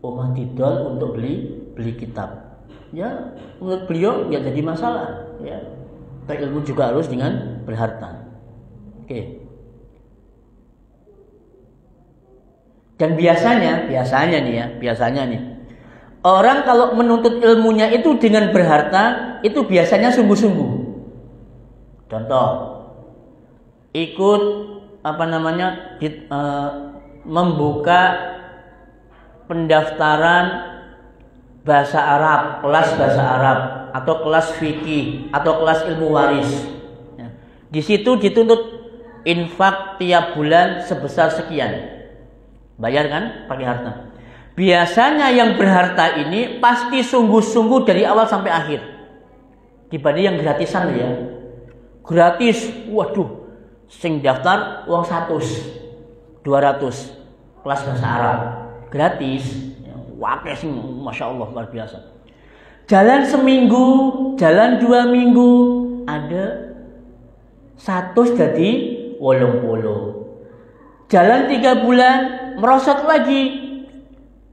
omah didol untuk beli kitab. Ya, menurut beliau nggak jadi masalah. Ya, ilmu juga harus dengan berharta. Oke. Dan biasanya nih, orang kalau menuntut ilmunya itu dengan berharta, itu biasanya sungguh-sungguh. Contoh, ikut membuka pendaftaran bahasa Arab, kelas bahasa Arab, atau kelas fikih, atau kelas ilmu waris. Ya. Di situ dituntut infak tiap bulan sebesar sekian. Bayar kan pakai harta. Biasanya yang berharta ini pasti sungguh-sungguh dari awal sampai akhir. Dibanding yang gratisan ya. Gratis, waduh, sing daftar uang 100, 200, kelas bahasa Arab, gratis. Wakil sih, masya Allah luar biasa. Jalan seminggu, jalan 2 minggu, ada 100 jadi 80. Jalan 3 bulan, merosot lagi,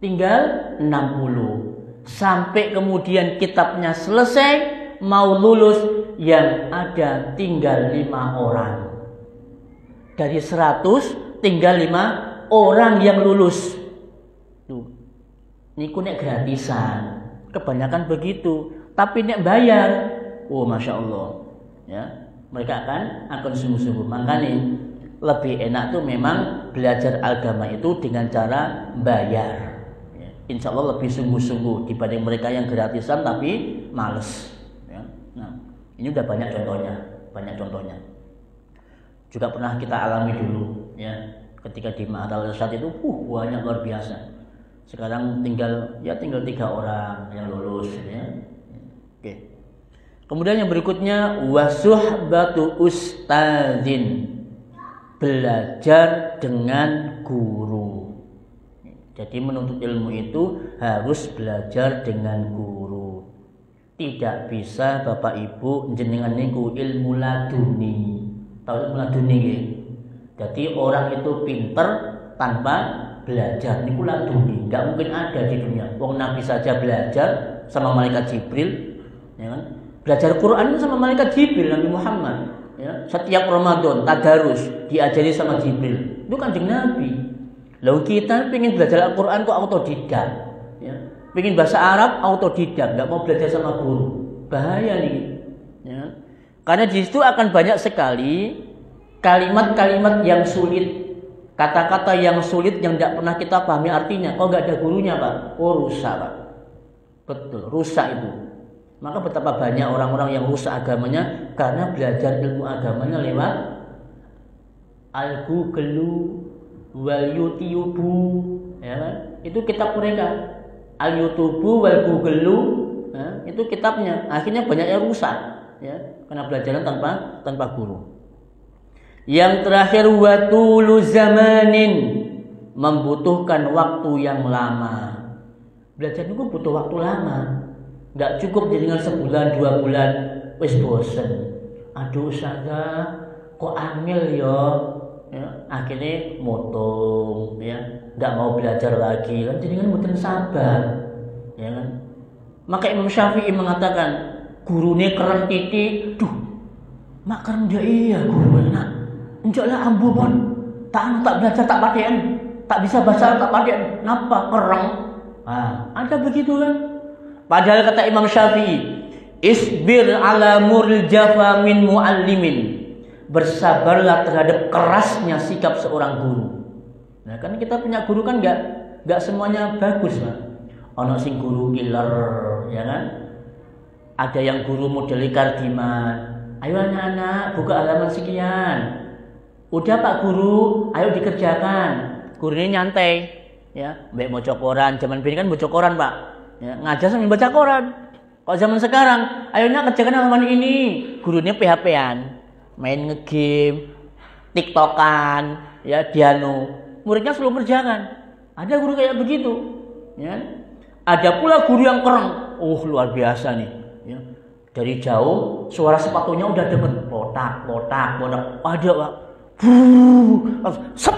tinggal 60. Sampai kemudian kitabnya selesai, mau lulus, yang ada tinggal 5 orang. Dari 100 tinggal 5 orang yang lulus. Tuh. Niku nek gratisan, kebanyakan begitu. Tapi nek bayar, oh masya Allah, ya mereka akan sungguh-sungguh. Makanya lebih enak tuh memang belajar agama itu dengan cara bayar. Ya, insya Allah lebih sungguh-sungguh dibanding mereka yang gratisan tapi males. Ya. Nah, ini udah banyak contohnya. Juga pernah kita alami dulu, ya ketika di Ma'had Al-Irsyad itu, banyak luar biasa. Sekarang tinggal 3 orang yang lulus ya. Oke. Kemudian yang berikutnya wasuhbatu ustadzin, belajar dengan guru. Jadi menuntut ilmu itu harus belajar dengan guru. Tidak bisa Bapak Ibu jenengan niku ilmu laduni. Tahu ilmu laduni nggih? Jadi orang itu pinter tanpa belajar, niku laduni, nggak mungkin ada di dunia. Wong Nabi saja belajar sama malaikat Jibril, ya kan? Belajar Quran sama malaikat Jibril, Nabi Muhammad. Ya. Setiap Ramadan tadarus diajari sama Jibril. Itu Kanjeng Nabi. Lalu kita pengen belajar Al-Quran kok autodidak, ya. Pengen bahasa Arab autodidak, nggak mau belajar sama guru. Bahaya nih. Ya. Karena di situ akan banyak sekali kalimat-kalimat yang sulit. Kata-kata yang sulit yang tidak pernah kita pahami artinya. Kalau nggak ada gurunya Pak, rusak Pak. Betul, rusak itu. Maka betapa banyak orang-orang yang rusak agamanya karena belajar ilmu agamanya lewat al-Google, wal YouTube, ya kan? Itu kitab mereka. Al-YouTube wal Google, ya, itu kitabnya. Akhirnya banyak yang rusak, ya, karena belajaran tanpa guru. Yang terakhir watulu zamanin, membutuhkan waktu yang lama. Belajar itu butuh waktu lama. Enggak cukup dengan sebulan 2 bulan wis bosen. Aduh ustazah, kok angel ya? Akhirnya motong, ya, enggak mau belajar lagi. Kan jadi kan mboten sabar, ya kan? Maka Imam Syafi'i mengatakan, gurune keren titik, duh, mak keren dia iya guru enak. Enjaklah ambu pun tak belajar tak paten, tak bisa baca tak paten, napa kereng? Ada begitu kan? Padahal kata Imam Syafi'i, isbir ala muril jafa min muallimin, bersabarlah terhadap kerasnya sikap seorang guru. Nah kan kita punya guru kan nggak semuanya bagus Pak. Ono sing guru killer, ya kan? Ada yang guru model Kardiman. Ayo anak-anak buka halaman sekian. Udah Pak Guru, ayo dikerjakan. gurune nyantai, ya, mbek maca koran. Zaman biyen kan maca koran, Pak. Ya, ngajar sambil baca koran. Kalau zaman sekarang, ayonya kerjakan halaman ini, gurunya PHP-an, main ngegame, TikTokan, ya, dianu. Muridnya selalu kerjakan. Ada guru kayak begitu, ya. Ada pula guru yang keren. Luar biasa nih, ya. Dari jauh suara sepatunya udah demen, potak. Ada, Pak. Sep.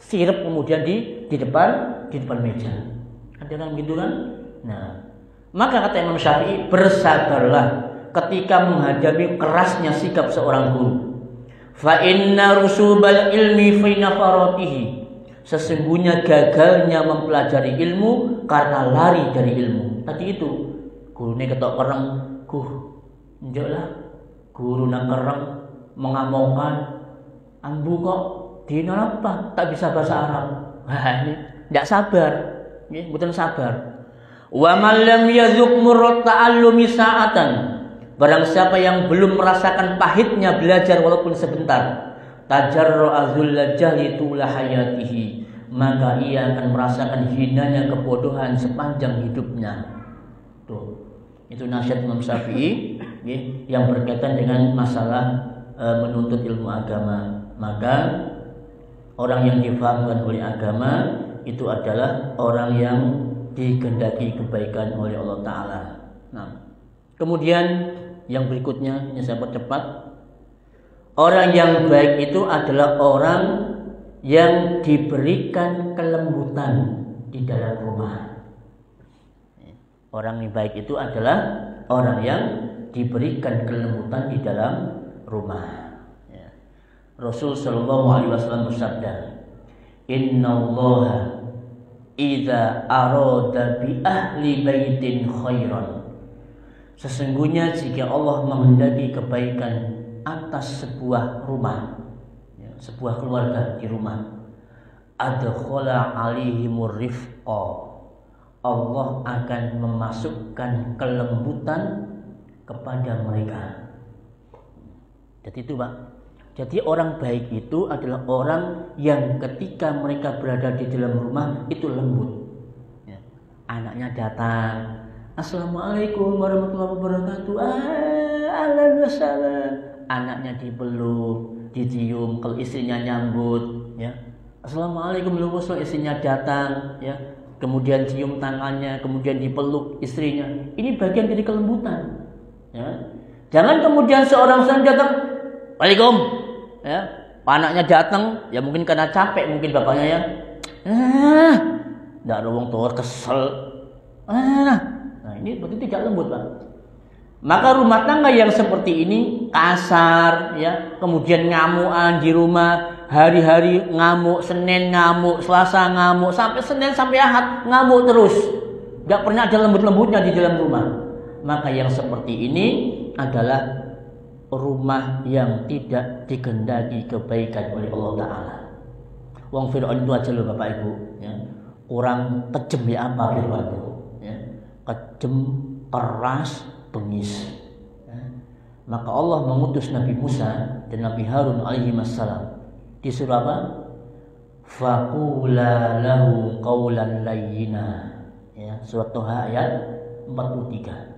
Sirup kemudian di depan meja. Ada kan gitu kan? Nah, maka kata Imam Syafi'i, bersabarlah ketika menghadapi kerasnya sikap seorang guru. Fa inna rusubal ilmi fi nafaratihi. Sesungguhnya gagalnya mempelajari ilmu karena lari dari ilmu. Tadi itu gurune ketok kereng, njoklah guru nang kereng mengamokan ambu kok dino apa tak bisa bahasa Arab. Ini ndak sabar, nggih, mboten sabar. Wa man lam yazuk murrat ta'allumi sa'atan. Barang siapa yang belum merasakan pahitnya belajar walaupun sebentar, tajarra azulla jahli tula hayatihi, maka ia akan merasakan hinanya kebodohan sepanjang hidupnya. Tuh. Itu nasihat Imam Syafi'i, yang berkaitan dengan masalah menuntut ilmu agama. Maka orang yang difahamkan oleh agama itu adalah orang yang dikehendaki kebaikan oleh Allah Ta'ala. Nah, kemudian yang berikutnya, ini saya percepat. Orang yang baik itu adalah orang yang diberikan kelembutan di dalam rumah. Orang yang baik itu adalah orang yang diberikan kelembutan di dalam rumah. Rasul Shallallahu Alaihi Wasallam bersabda, Innallaha idza arada bi ahli baitin khairan. Sesungguhnya jika Allah menghendaki kebaikan atas sebuah rumah, sebuah keluarga di rumah, adkhala alaihimur rifqa. Allah akan memasukkan kelembutan kepada mereka. Jadi itu, Pak. Jadi orang baik itu adalah orang yang ketika mereka berada di dalam rumah itu lembut. Ya. Anaknya datang, Assalamualaikum warahmatullahi wabarakatuh. Ahlan wa sahlan. Anaknya dipeluk, dicium. Kalau istrinya nyambut, ya. Assalamualaikum warahmatullahi wabarakatuh. Istrinya datang, ya. Kemudian cium tangannya, kemudian dipeluk istrinya. Ini bagian dari kelembutan. Ya. Jangan kemudian seorang datang, Waalaikum, ya, anaknya datang, ya mungkin karena capek, mungkin bapaknya ya, nggak ada wong tua kesel, nah ini berarti tidak lembut, Pak. Maka rumah tangga yang seperti ini kasar, ya, kemudian ngamuan di rumah, hari-hari ngamuk, Senin ngamuk, Selasa ngamuk, sampai Senin sampai Ahad ngamuk terus, nggak pernah ada lembut-lembutnya di dalam rumah. Maka yang seperti ini adalah rumah yang tidak dikehendaki kebaikan oleh Allah Ta'ala. Wong Fir'aun itu aja loh Bapak Ibu, ya. Kurang kejem ya apa Fir'aun itu, ya. Kejem, keras, bengis, ya. Maka Allah mengutus Nabi Musa dan Nabi Harun alaihi wassalam. Disuruh apa? Faqula lahu qawlan layyina, ya, surat Toha ayat 43.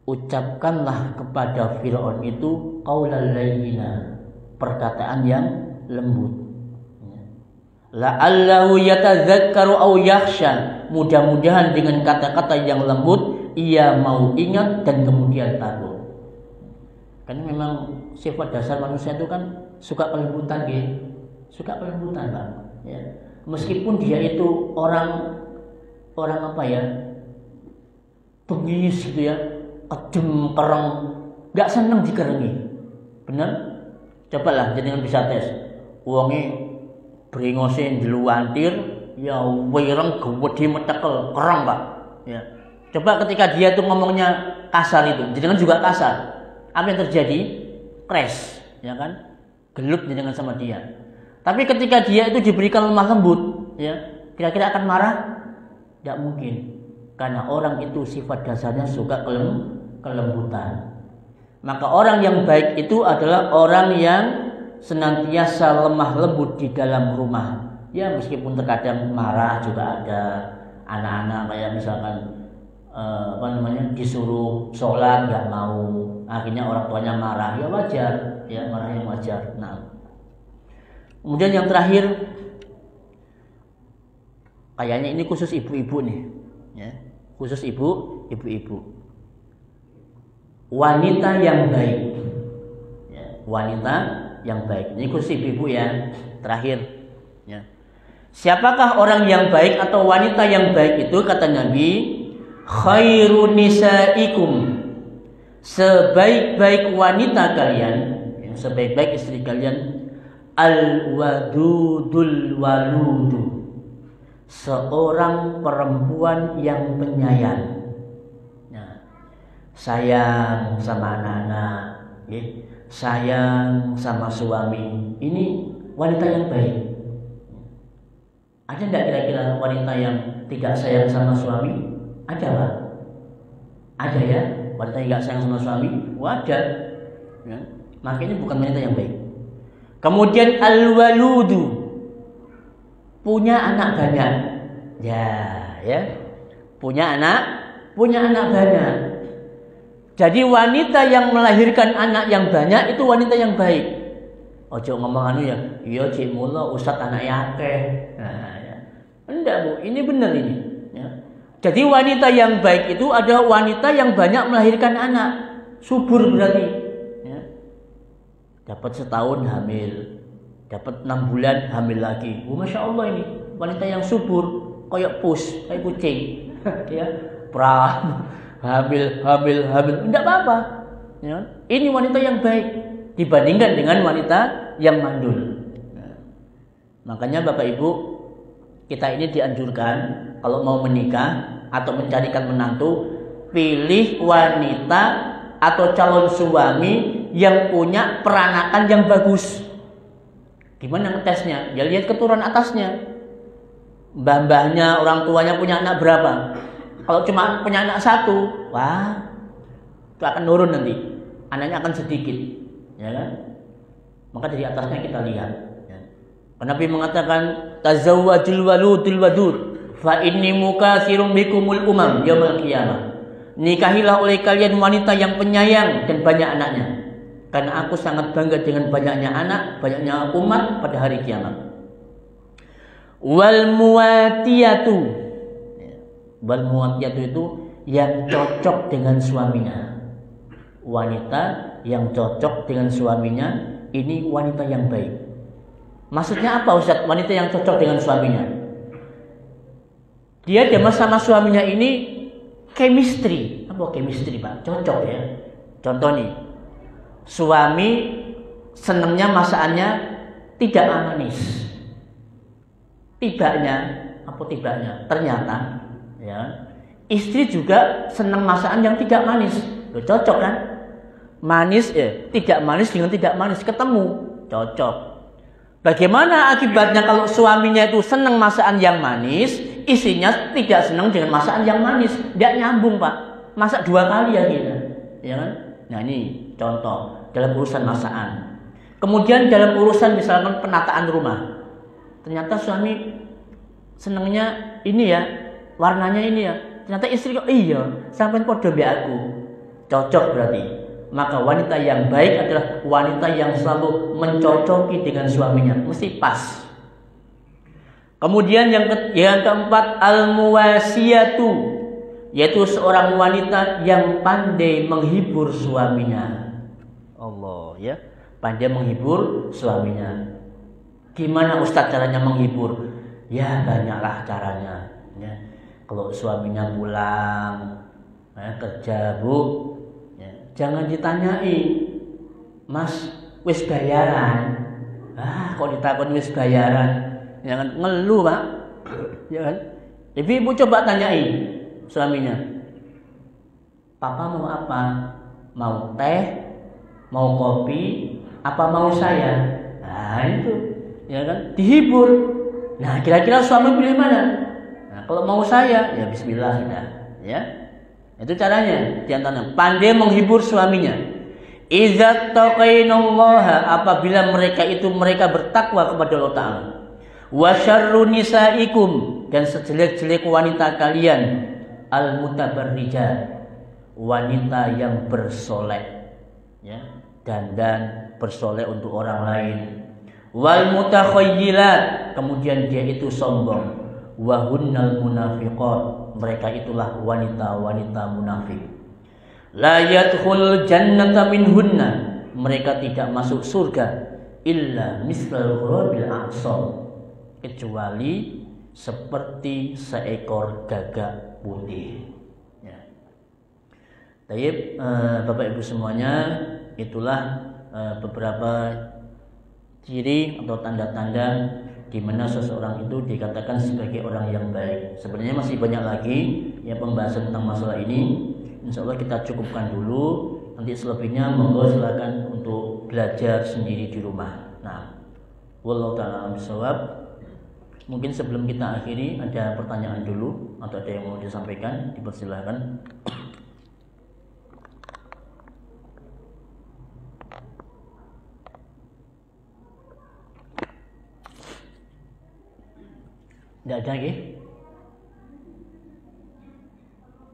Ucapkanlah kepada Fir'aun itu qaulan layyina, perkataan yang lembut. La'allahu yatadzakkaru aw yakhsha, mudah-mudahan dengan kata-kata yang lembut ia mau ingat dan kemudian takut. Karena memang sifat dasar manusia itu kan suka kelembutan, gitu. Suka kelembutan, Pak. Ya. Meskipun dia itu orang apa ya, bengis gitu ya, kejem, kereng, nggak seneng dikerengi. Bener? Cobalah jenengan bisa tes. Wonge brengosin diluantir, ya wireng gede metekel, kereng, Pak. Ya. Coba ketika dia tuh ngomongnya kasar itu, jenengan juga kasar. Apa yang terjadi? Crash, ya kan? Gelut jenengan sama dia. Tapi ketika dia itu diberikan lemah lembut, ya, kira-kira akan marah? Tidak mungkin. Karena orang itu sifat dasarnya suka kelembutan. Maka orang yang baik itu adalah orang yang senantiasa lemah lembut di dalam rumah. Ya meskipun terkadang marah juga ada. Anak-anak kayak misalkan disuruh sholat nggak mau, akhirnya orang tuanya marah, ya wajar, ya marah yang wajar. Nah, kemudian yang terakhir, kayaknya ini khusus ibu-ibu nih, ya, khusus ibu-ibu. Wanita yang baik, ya, wanita yang baik. Ini khusus ibu-ibu ya. Terakhir, ya. Siapakah orang yang baik atau wanita yang baik itu? Kata Nabi, khairun nisaikum, sebaik-baik wanita kalian, yang sebaik-baik istri kalian, al-wadudul waludu, seorang perempuan yang penyayang, nah, sayang sama anak-anak, ya, sayang sama suami. Ini wanita yang baik. Ada enggak kira-kira wanita yang tidak sayang sama suami? Ada Pak? Ada ya, wanita yang tidak sayang sama suami? Wajar, ya. Makanya bukan wanita yang baik. Kemudian al-waludu, punya anak banyak. Ya, punya anak banyak. Jadi wanita yang melahirkan anak yang banyak itu wanita yang baik. Ojo ngomong anu ya, iya cik mula ustad anak akeh. Nah, ya. Enggak Bu, ini benar ini. Ya. Jadi wanita yang baik itu ada wanita yang banyak melahirkan anak, subur berarti. Ya. Dapat setahun hamil, dapat 6 bulan hamil lagi. Masya Allah ini wanita yang subur, kayak pus, kayak kucing. Ya, hamil, enggak apa-apa. Ya. Ini wanita yang baik dibandingkan dengan wanita yang mandul. Nah, makanya Bapak Ibu, kita ini dianjurkan kalau mau menikah atau mencarikan menantu, pilih wanita atau calon suami yang punya peranakan yang bagus. Gimana ngetesnya? Ya lihat keturunan atasnya. Mbah-mbahnya, orang tuanya punya anak berapa? Kalau cuma punya anak 1, wah, itu akan turun nanti. Anaknya akan sedikit. Ya kan? Maka dari atasnya kita lihat. Ya. Nabi mengatakan, tazawwajul waludul wadud, fa inni mukatsirun bikumul umam yaumil qiyamah. Nikahilah oleh kalian wanita yang penyayang dan banyak anaknya, karena aku sangat bangga dengan banyaknya anak, banyaknya umat pada hari kiamat. Wal muwatiyatu, wal muwatiyatu itu yang cocok dengan suaminya. Wanita yang cocok dengan suaminya, ini wanita yang baik. Maksudnya apa Ustaz? Wanita yang cocok dengan suaminya, dia sama suaminya ini chemistry. Apa chemistry Pak? Cocok ya. Contoh nih, suami senangnya masakannya tidak manis. Ternyata ya, istri juga senang masakan yang tidak manis. Loh, cocok kan? Manis tidak manis dengan tidak manis ketemu, cocok. Bagaimana akibatnya kalau suaminya itu senang masakan yang manis, istrinya tidak senang dengan masakan yang manis? Tidak nyambung Pak. Masak 2 kali ya kita, ya kan? Nah ini contoh dalam urusan masakan. Kemudian dalam urusan misalkan penataan rumah, ternyata suami senangnya ini ya, warnanya ini ya. Ternyata istri kok iya, sampai podo mbek aku. Cocok berarti. Maka wanita yang baik adalah wanita yang selalu mencocoki dengan suaminya, mesti pas. Kemudian yang keempat, al-muwasiyatu, yaitu seorang wanita yang pandai menghibur suaminya. Allah ya, pandai menghibur suaminya. Gimana Ustaz caranya menghibur? Ya banyaklah caranya. Ya. Kalau suaminya pulang kerja Bu, jangan ditanyai, Mas, wis bayaran? Kok ditakon wis bayaran? Jangan ngeluh, Pak. Ya kan? Ibu coba tanyai suaminya. Papa mau apa? Mau teh? Mau kopi? Apa mau saya? Nah, itu. Ya kan? Dihibur. Nah, kira-kira suami pilih mana? Nah, kalau mau saya, ya bismillah sudah, ya. Itu caranya, diantaranya pandai menghibur suaminya. Idza taqainallaha, apabila mereka bertakwa kepada Allah Ta'ala. Wa syarru nisaikum, dan sejelek-jelek wanita kalian, al-mutabarrijat, wanita yang bersolek, ya, dandan bersolek untuk orang lain. Wal mutakhayyilat, kemudian dia itu sombong. Wa hunnal munafiqat, mereka itulah wanita-wanita munafik. La yadkhul jannata minhunna, mereka tidak masuk surga illa mislal ghurabil a'sam, kecuali seperti seekor gagak putih. Ya. Baik, Bapak Ibu semuanya, itulah beberapa ciri atau tanda-tanda di mana seseorang itu dikatakan sebagai orang yang baik. Sebenarnya masih banyak lagi ya pembahasan tentang masalah ini. Insya Allah kita cukupkan dulu. Nanti selebihnya monggo silakan untuk belajar sendiri di rumah. Nah, wallahu ta'ala a'lam bishawab. Mungkin sebelum kita akhiri ada pertanyaan dulu atau ada yang mau disampaikan, dipersilahkan. Tidak ada lagi?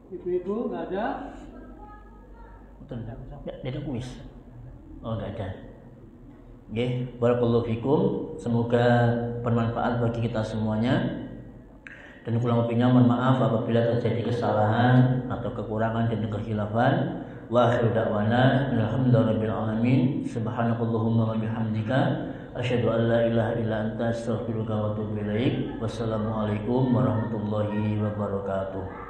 Ibu-ibu nggak ada? Betul, tidak ada kuis. Oh, nggak ada. Oke, barakallahu fikum. Semoga bermanfaat bagi kita semuanya. Dan kurang lebihnya mohon maaf apabila terjadi kesalahan atau kekurangan dan kekhilafan. Wa akhiru da'wana alhamdulillahirabbil alamin. Subhanakallahumma wa bihamdika asyhadu an la ilaha illa anta astaghfiruka wa atubu ilaik. Wassalamualaikum warahmatullahi wabarakatuh.